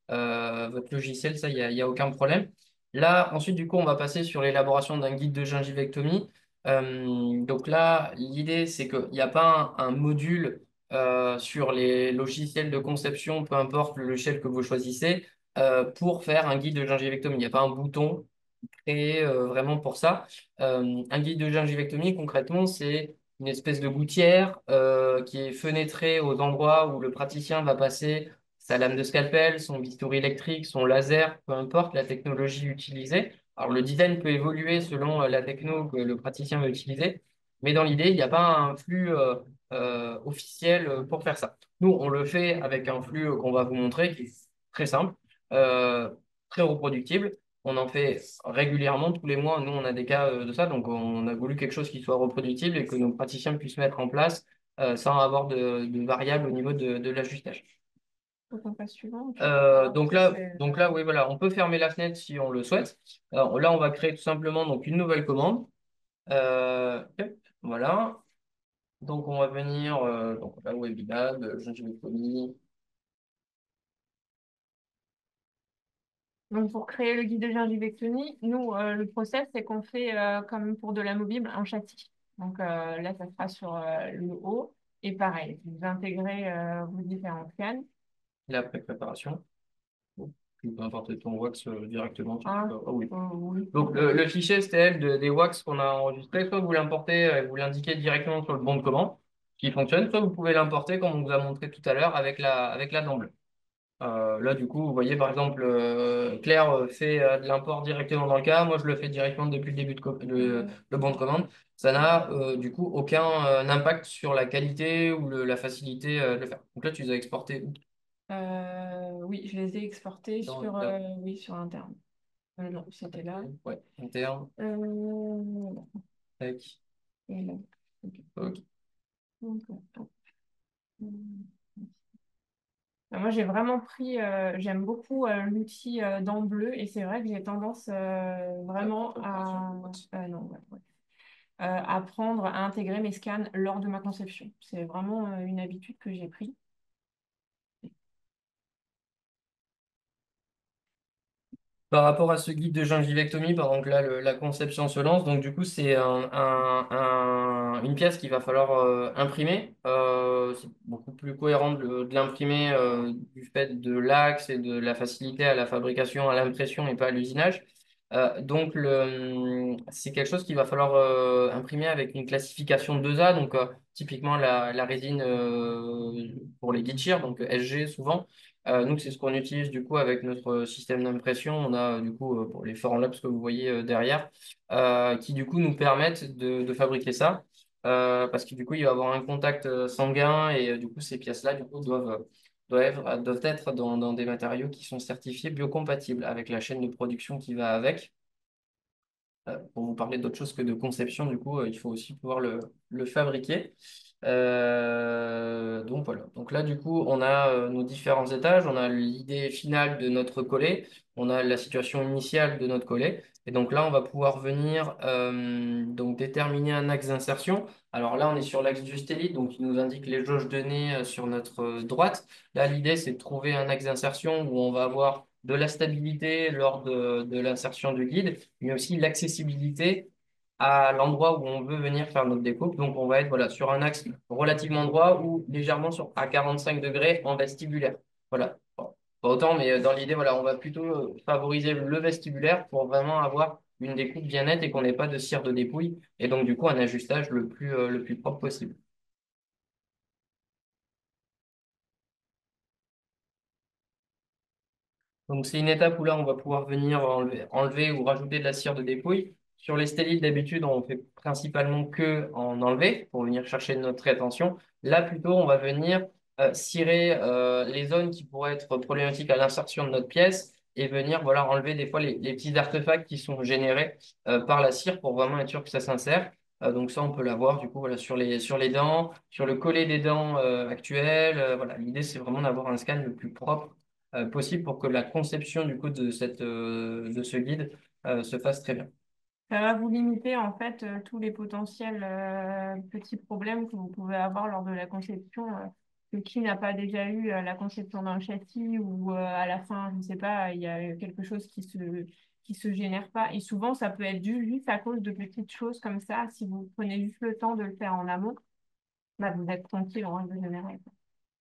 votre logiciel, ça, il y a aucun problème. Là, ensuite, du coup, on va passer sur l'élaboration d'un guide de gingivectomie. Donc là, l'idée, c'est qu'il n'y a pas un module sur les logiciels de conception, peu importe le logiciel que vous choisissez, pour faire un guide de gingivectomie. Il n'y a pas un bouton créé vraiment pour ça. Un guide de gingivectomie, concrètement, c'est une espèce de gouttière qui est fenêtrée aux endroits où le praticien va passer sa lame de scalpel, son bistouri électrique, son laser, peu importe la technologie utilisée. Alors, le design peut évoluer selon la techno que le praticien va utiliser, mais dans l'idée, il n'y a pas un flux officiel pour faire ça. Nous, on le fait avec un flux qu'on va vous montrer qui est très simple, euh, très reproductible. On en fait régulièrement, tous les mois. Nous, on a des cas de ça, donc on a voulu quelque chose qui soit reproductible et que nos praticiens puissent mettre en place sans avoir de variables au niveau de l'ajustage. Faut qu'on passe suivant. Tu vois, Donc là, oui, voilà, on peut fermer la fenêtre si on le souhaite. Alors, là, on va créer tout simplement donc, une nouvelle commande. Hop, voilà. Donc, on va venir, donc là, Webilab, gingivectomie. Donc, pour créer le guide de gingivectomie, nous, le process, c'est qu'on fait, comme pour de l'amovible, un châssis. Donc, là, ça sera sur le haut. Et pareil, vous intégrez vos différents scans. La pré-préparation. Peu importe ton wax directement. Ah, Ah oui. oui. Donc, le fichier STL des wax qu'on a enregistré, soit vous l'importez, vous l'indiquez directement sur le bon de commande, qui fonctionne, soit vous pouvez l'importer comme on vous a montré tout à l'heure avec la dent bleue. Là, du coup, vous voyez, par exemple, Claire fait de l'import directement dans le cas. Moi, je le fais directement depuis le début le bon de commande. Ça n'a, du coup, aucun impact sur la qualité ou la facilité de le faire. Donc là, tu les as exportés où? Oui, je les ai exportés Dans sur, l'interne. oui, sur interne. Non, c'était là. Ouais, interne. Euh, Tac. et là. Ok. Ok. Donc, hop. Moi, j'ai vraiment pris, j'aime beaucoup l'outil dent bleu et c'est vrai que j'ai tendance vraiment non, ouais, ouais. À apprendre à intégrer mes scans lors de ma conception. C'est vraiment une habitude que j'ai prise. Par rapport à ce guide de gingivectomie, par exemple, là, la conception se lance. Donc, du coup, c'est une pièce qu'il va falloir imprimer. C'est beaucoup plus cohérent de l'imprimer du fait de l'axe et de la facilité à la fabrication, à l'impression et pas à l'usinage. Donc, c'est quelque chose qu'il va falloir imprimer avec une classification 2A. Donc, typiquement, la résine pour les guides shear, donc SG souvent. Nous, c'est ce qu'on utilise du coup avec notre système d'impression. On a du coup pour les Formlabs que vous voyez derrière, qui du coup nous permettent de fabriquer ça. Parce que du coup, il va y avoir un contact sanguin et du coup, ces pièces-là du coup, doivent être dans des matériaux qui sont certifiés biocompatibles avec la chaîne de production qui va avec. Pour vous parler d'autre chose que de conception, du coup, il faut aussi pouvoir le fabriquer. Donc voilà. Donc là, du coup, on a nos différents étages. On a l'idée finale de notre collet. On a la situation initiale de notre collet. Et donc là, on va pouvoir venir donc déterminer un axe d'insertion. Alors là, on est sur l'axe du stélite, donc il nous indique les jauges de nez sur notre droite. Là, l'idée, c'est de trouver un axe d'insertion où on va avoir de la stabilité lors de l'insertion du guide, mais aussi l'accessibilité à l'endroit où on veut venir faire notre découpe. Donc, on va être voilà, sur un axe relativement droit ou légèrement à 45 degrés en vestibulaire. Voilà. Bon, pas autant, mais dans l'idée, voilà, on va plutôt favoriser le vestibulaire pour vraiment avoir une découpe bien nette et qu'on n'ait pas de cire de dépouille. Et donc, du coup, un ajustage le plus propre possible. Donc, c'est une étape où là, on va pouvoir venir enlever ou rajouter de la cire de dépouille. Sur les stylites, d'habitude, on fait principalement que en enlever pour venir chercher notre rétention. Là, plutôt, on va venir cirer les zones qui pourraient être problématiques à l'insertion de notre pièce et venir voilà, enlever des fois les petits artefacts qui sont générés par la cire pour vraiment être sûr que ça s'insère. Donc ça, on peut l'avoir du coup voilà, sur les dents, sur le collet des dents actuelles. Voilà. L'idée, c'est vraiment d'avoir un scan le plus propre possible pour que la conception du coup de ce guide se fasse très bien. Ça va vous limiter en fait tous les potentiels petits problèmes que vous pouvez avoir lors de la conception. Que qui n'a pas déjà eu la conception d'un châssis ou à la fin, je ne sais pas, il y a quelque chose qui se génère pas. Et souvent, ça peut être dû juste à cause de petites choses comme ça. Si vous prenez juste le temps de le faire en amont, bah, vous êtes tranquille en règle générale.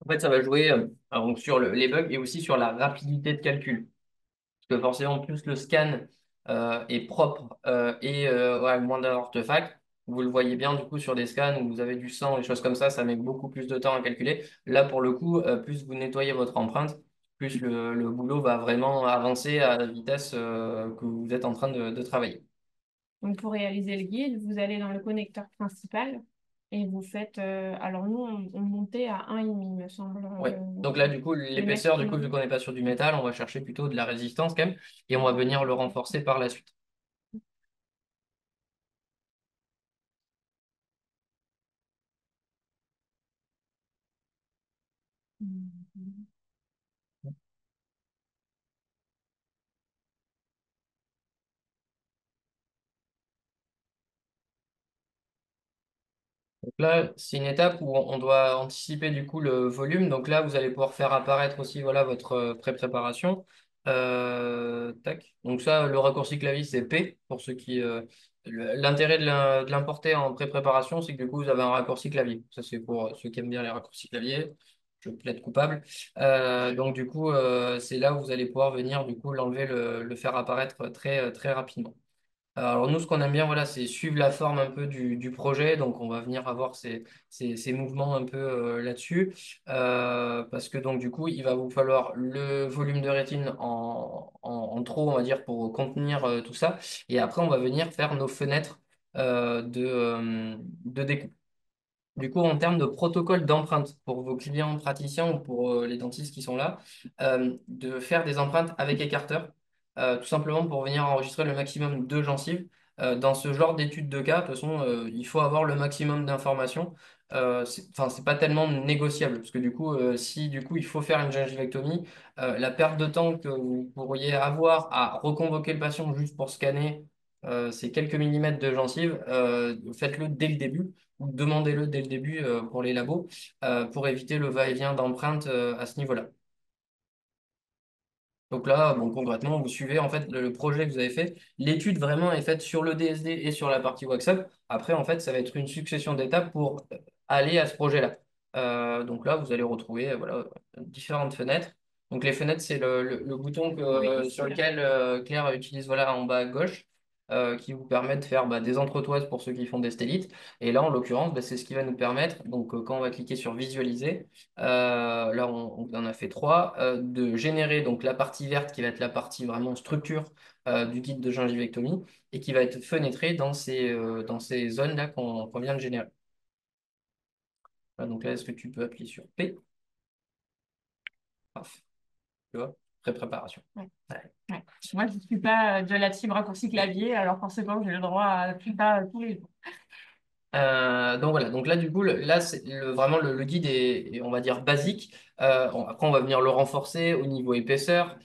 En fait, ça va jouer donc sur les bugs et aussi sur la rapidité de calcul. Parce que forcément, plus le scan est propre et ouais, moins d'artefacts. Vous le voyez bien du coup sur des scans où vous avez du sang, des choses comme ça met beaucoup plus de temps à calculer. Là, pour le coup, plus vous nettoyez votre empreinte, plus le boulot va vraiment avancer à la vitesse que vous êtes en train de travailler. Donc, pour réaliser le guide, vous allez dans le connecteur principal et vous faites. Alors, nous, on montait à 1,5, il me semble, Ouais. Donc là, du coup, le l'épaisseur, du coup, vu maximum. qu'on n'est pas sur du métal, on va chercher plutôt de la résistance quand même, et on va venir le renforcer par la suite. Donc là, c'est une étape où on doit anticiper du coup le volume. Donc là, vous allez pouvoir faire apparaître aussi voilà, votre pré-préparation. Tac. Donc ça, le raccourci clavier, c'est P pour ceux qui... l'intérêt de l'importer en pré-préparation, c'est que du coup, vous avez un raccourci clavier. Ça, c'est pour ceux qui aiment bien les raccourcis clavier. Je plaide coupable. Donc du coup, c'est là où vous allez pouvoir venir du coup l'enlever, le faire apparaître très rapidement. Alors nous, ce qu'on aime bien, voilà, c'est suivre la forme un peu du projet. Donc on va venir avoir ces mouvements un peu là-dessus. Parce que donc du coup, il va vous falloir le volume de rétine en trop, on va dire, pour contenir tout ça. Et après, on va venir faire nos fenêtres de découpe. Du coup, en termes de protocole d'empreinte pour vos clients praticiens ou pour les dentistes qui sont là, de faire des empreintes avec écarteur, tout simplement pour venir enregistrer le maximum de gencives. Dans ce genre d'études de cas, de toute façon, il faut avoir le maximum d'informations. Enfin, c'est pas tellement négociable, parce que du coup, si du coup il faut faire une gingivectomie, la perte de temps que vous pourriez avoir à reconvoquer le patient juste pour scanner ces quelques millimètres de gencives, faites-le dès le début ou demandez-le dès le début pour les labos pour éviter le va-et-vient d'empreintes à ce niveau-là. Donc là, bon, concrètement, vous suivez en fait le projet que vous avez fait. L'étude vraiment est faite sur le DSD et sur la partie WhatsApp. Après, en fait, ça va être une succession d'étapes pour aller à ce projet-là. Donc là, vous allez retrouver voilà, différentes fenêtres. Donc les fenêtres, c'est le bouton Oui, sur ici, là. lequel Claire utilise voilà, en bas à gauche, qui vous permet de faire des entretoises pour ceux qui font des stellites. Et là, en l'occurrence, c'est ce qui va nous permettre, donc quand on va cliquer sur visualiser, là on en a fait trois, de générer donc la partie verte qui va être la partie vraiment structure du guide de gingivectomie et qui va être fenêtrée dans ces zones-là qu'on vient de générer. Voilà, donc là, est-ce que tu peux appuyer sur P? Paf, tu vois, pré-préparation. Ouais. Ouais. Moi, je ne suis pas de la team raccourci clavier, alors forcément, j'ai le droit à tout ça tous les jours. Donc voilà, donc là du coup, là c'est vraiment le guide on va dire basique. Après, on va venir le renforcer au niveau épaisseur.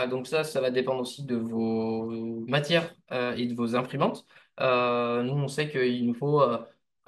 Donc ça va dépendre aussi de vos matières et de vos imprimantes. Nous, on sait qu'il nous faut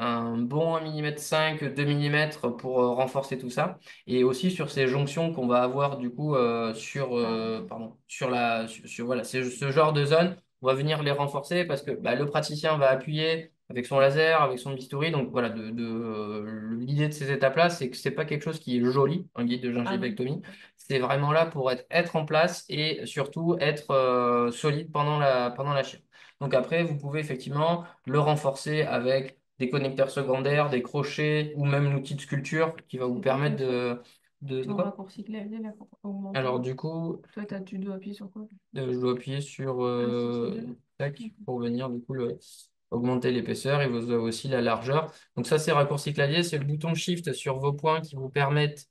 un bon 1,5 mm, 2 millimètres pour renforcer tout ça. Et aussi sur ces jonctions qu'on va avoir du coup pardon, voilà, ce genre de zone, on va venir les renforcer parce que le praticien va appuyer avec son laser, avec son bistouri. Donc voilà, l'idée de ces étapes-là, c'est que c'est pas quelque chose qui est joli, un guide de Ah non. gingivectomie. C'est vraiment là pour être en place et surtout être solide pendant la chire. Donc après, vous pouvez effectivement le renforcer avec des connecteurs secondaires, des crochets ou même l'outil de sculpture qui va vous C'est quoi permettre ton truc? de Ton quoi? raccourci clavier, là, pour augmenter. Alors du coup, Toi, tu dois appuyer sur quoi? je dois appuyer sur Ah, sur ces deux-là. tac, Ok. pour venir du coup augmenter l'épaisseur et vous avez aussi la largeur. Donc ça, c'est raccourci clavier, c'est le bouton Shift sur vos points qui vous permettent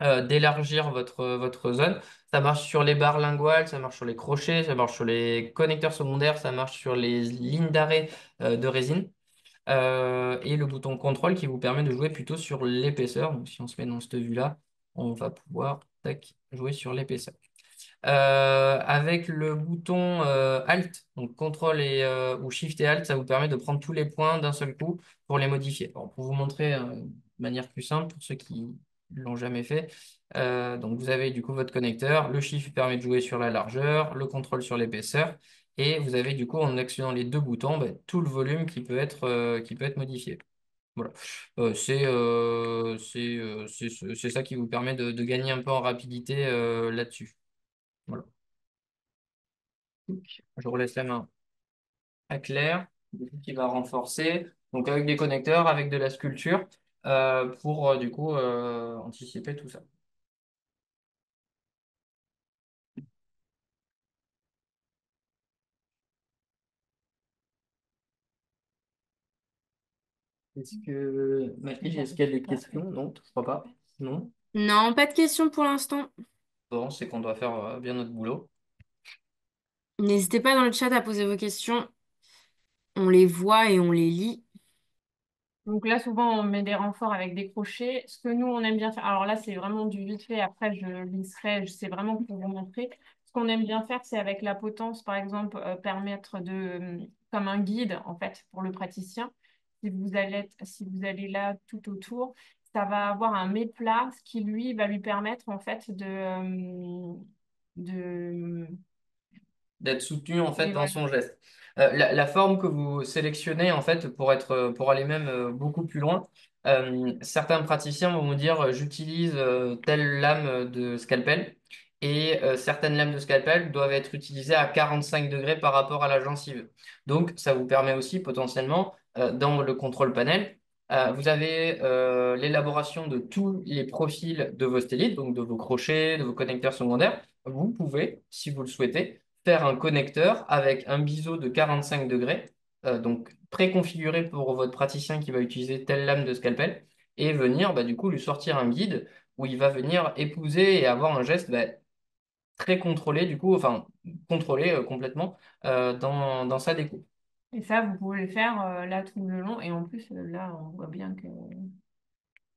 d'élargir votre zone. Ça marche sur les barres linguales, ça marche sur les crochets, ça marche sur les connecteurs secondaires, ça marche sur les lignes d'arrêt de résine. Et le bouton contrôle qui vous permet de jouer plutôt sur l'épaisseur. Donc si on se met dans cette vue-là, on va pouvoir tac, jouer sur l'épaisseur. Avec le bouton Alt, donc CTRL ou Shift et Alt, ça vous permet de prendre tous les points d'un seul coup pour les modifier. Alors, pour vous montrer de manière plus simple, pour ceux qui ne l'ont jamais fait, donc vous avez du coup votre connecteur, le Shift permet de jouer sur la largeur, le contrôle sur l'épaisseur, et vous avez du coup en actionnant les deux boutons, tout le volume qui peut être modifié. Voilà. C'est ça qui vous permet de gagner un peu en rapidité là-dessus. Voilà. Je relaisse la main à Claire, du coup, qui va renforcer, donc avec des connecteurs, avec de la sculpture, pour du coup anticiper tout ça. Mathilde, est-ce qu'il y a des questions? Non, je crois pas. Non. Non, pas de questions pour l'instant. Bon, c'est qu'on doit faire bien notre boulot. N'hésitez pas dans le chat à poser vos questions. On les voit et on les lit. Donc là, souvent, on met des renforts avec des crochets. Ce que nous, on aime bien faire, alors là, c'est vraiment du vite fait. Après, je lisserai, c'est vraiment pour vous montrer. Ce qu'on aime bien faire, c'est avec la potence, par exemple, permettre comme un guide, en fait, pour le praticien. Si vous allez là tout autour, ça va avoir un méplat, ce qui, lui, va lui permettre, en fait, de, D'être soutenu en fait oui, dans voilà. son geste. La forme que vous sélectionnez en fait pour aller même beaucoup plus loin, certains praticiens vont vous dire j'utilise telle lame de scalpel et certaines lames de scalpel doivent être utilisées à 45 degrés par rapport à la gencive. Donc ça vous permet aussi potentiellement dans le contrôle panel, vous avez l'élaboration de tous les profils de vos stellites, donc de vos crochets, de vos connecteurs secondaires. Vous pouvez, si vous le souhaitez, faire un connecteur avec un biseau de 45 degrés, donc préconfiguré pour votre praticien qui va utiliser telle lame de scalpel, et venir du coup lui sortir un guide où il va venir épouser et avoir un geste très contrôlé, du coup, enfin contrôlé complètement dans sa découpe. Et ça, vous pouvez le faire là tout le long. Et en plus, là, on voit bien que...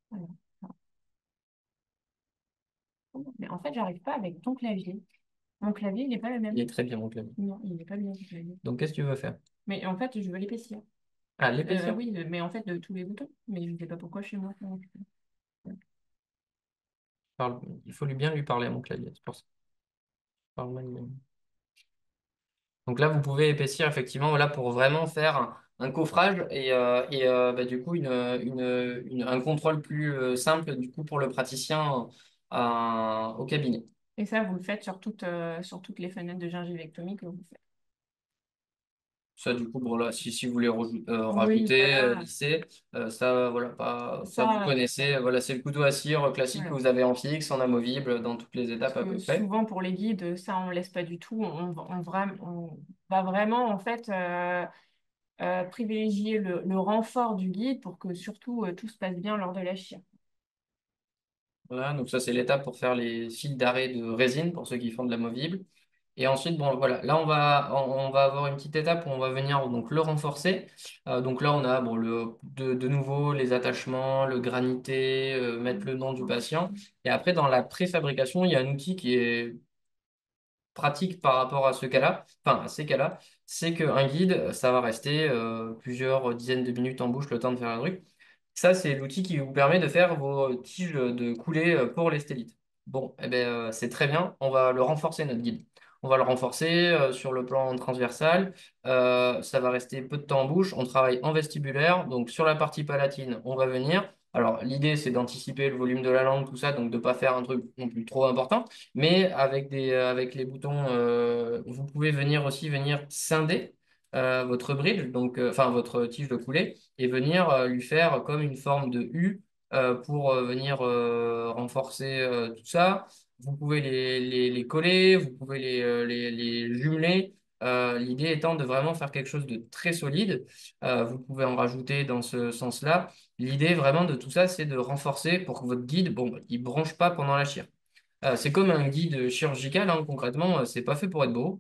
voilà. Mais en fait, j'arrive pas avec ton clavier. Mon clavier, il n'est pas le Il même. est très bien mon clavier. Non, il n'est pas bien, mon clavier. Donc qu'est-ce que tu veux faire? Mais en fait, je veux l'épaissir. Ah, l'épaisseur. Oui, mais en fait, de tous les boutons. Mais je ne sais pas pourquoi chez moi. Il faut bien lui parler à mon clavier, c'est pour ça. Je parle mal, donc là, vous pouvez épaissir effectivement voilà, pour vraiment faire un coffrage du coup un contrôle plus simple du coup pour le praticien au cabinet. Et ça, vous le faites sur toutes les fenêtres de gingivectomie que vous faites. Ça, du coup, bon, là, si vous voulez Oui, rajouter, voilà. lisser, ça, voilà, pas, ça vous Ça, connaissez. Voilà, c'est le couteau à cire classique que voilà. vous avez en fixe, en amovible, dans toutes les Parce étapes à que peu près. souvent, pour les guides, ça, on ne laisse pas du tout. On va vraiment, en fait, privilégier le renfort du guide pour que surtout tout se passe bien lors de la chire. Voilà, donc ça, c'est l'étape pour faire les fils d'arrêt de résine pour ceux qui font de l'amovible. Et ensuite, bon, voilà, là, on va avoir une petite étape où on va venir donc, le renforcer. Donc là, on a bon, de nouveau les attachements, le granité, mettre le nom du patient. Et après, dans la préfabrication, il y a un outil qui est pratique par rapport à ce cas-là, enfin à ces cas-là, c'est qu'un guide, ça va rester plusieurs dizaines de minutes en bouche le temps de faire un truc. Ça, c'est l'outil qui vous permet de faire vos tiges de coulée pour les stellites. Bon, eh ben, c'est très bien. On va le renforcer, notre guide. On va le renforcer sur le plan transversal. Ça va rester peu de temps en bouche. On travaille en vestibulaire. Donc, sur la partie palatine, on va venir. Alors, l'idée, c'est d'anticiper le volume de la langue, tout ça, donc de ne pas faire un truc non plus trop important. Mais avec les boutons, vous pouvez venir scinder votre bridge, donc, enfin, votre tige de coulée et venir lui faire comme une forme de U pour venir renforcer tout ça. Vous pouvez les coller, vous pouvez les jumeler. L'idée étant de vraiment faire quelque chose de très solide. Vous pouvez en rajouter dans ce sens-là. L'idée vraiment de tout ça, c'est de renforcer pour que votre guide, bon, bah, il branche pas pendant la chire. C'est comme un guide chirurgical, hein, concrètement, c'est pas fait pour être beau.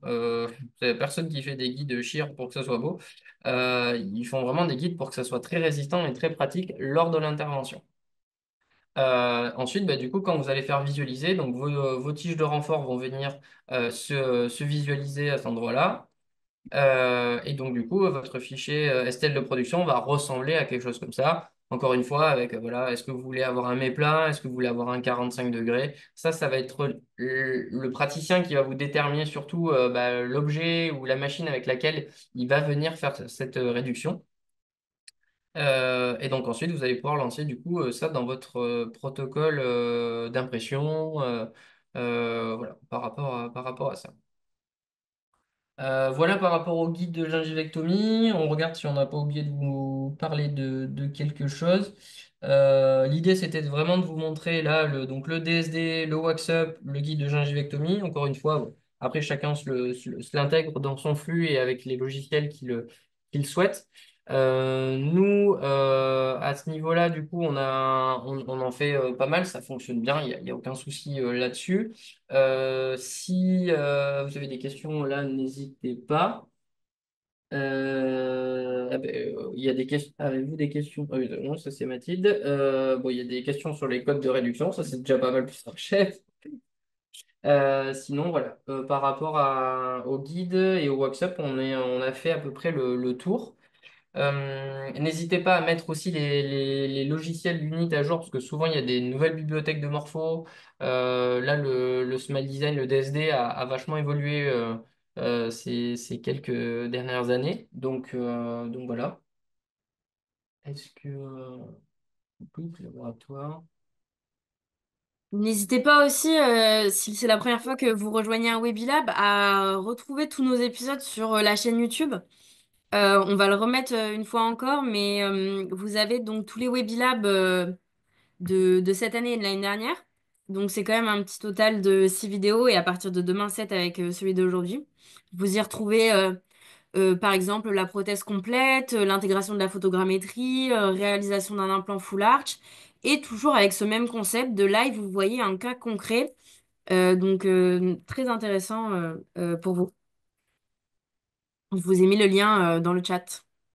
C'est personne qui fait des guides chir pour que ça soit beau. Ils font vraiment des guides pour que ça soit très résistant et très pratique lors de l'intervention. Ensuite, bah, du coup, quand vous allez faire visualiser, donc vos tiges de renfort vont venir se visualiser à cet endroit-là. Et donc, du coup, votre fichier Estelle de production va ressembler à quelque chose comme ça. Encore une fois, avec, voilà, est-ce que vous voulez avoir un mets-plat? Est-ce que vous voulez avoir un 45 degrés? Ça va être le praticien qui va vous déterminer surtout bah, l'objet ou la machine avec laquelle il va venir faire cette réduction. Et donc, ensuite, vous allez pouvoir lancer, du coup, ça dans votre protocole d'impression, voilà, par rapport à ça. Voilà par rapport au guide de gingivectomie. On regarde si on n'a pas oublié de vous parler de quelque chose. L'idée, c'était vraiment de vous montrer là donc le DSD, le wax-up, le guide de gingivectomie. Encore une fois, bon, après, chacun se l'intègre dans son flux et avec les logiciels qu'il souhaite. Nous, à ce niveau-là, du coup, on en fait pas mal. Ça fonctionne bien. Il y a aucun souci là-dessus. Si vous avez des questions, là, n'hésitez pas. Ah ben, il y a des questions. Avez-vous des questions? Ah oui, non, ça c'est Mathilde. Bon, il y a des questions sur les codes de réduction. Ça, c'est déjà pas mal plus en chef. Sinon, voilà. Par rapport au guide et au workshop, on a fait à peu près le tour. N'hésitez pas à mettre aussi les logiciels d'unit à jour parce que souvent il y a des nouvelles bibliothèques de morpho. Là, le Smile Design, le DSD a vachement évolué ces quelques dernières années. Donc voilà. Est-ce que oui, laboratoire. N'hésitez pas aussi, si c'est la première fois que vous rejoignez un Webilab, à retrouver tous nos épisodes sur la chaîne YouTube. On va le remettre une fois encore, mais vous avez donc tous les Webilabs de cette année et de l'année dernière. Donc c'est quand même un petit total de 6 vidéos et à partir de demain 7 avec celui d'aujourd'hui. Vous y retrouvez par exemple la prothèse complète, l'intégration de la photogrammétrie, réalisation d'un implant full arch et toujours avec ce même concept de live, vous voyez un cas concret. Très intéressant pour vous. Je vous ai mis le lien dans le chat.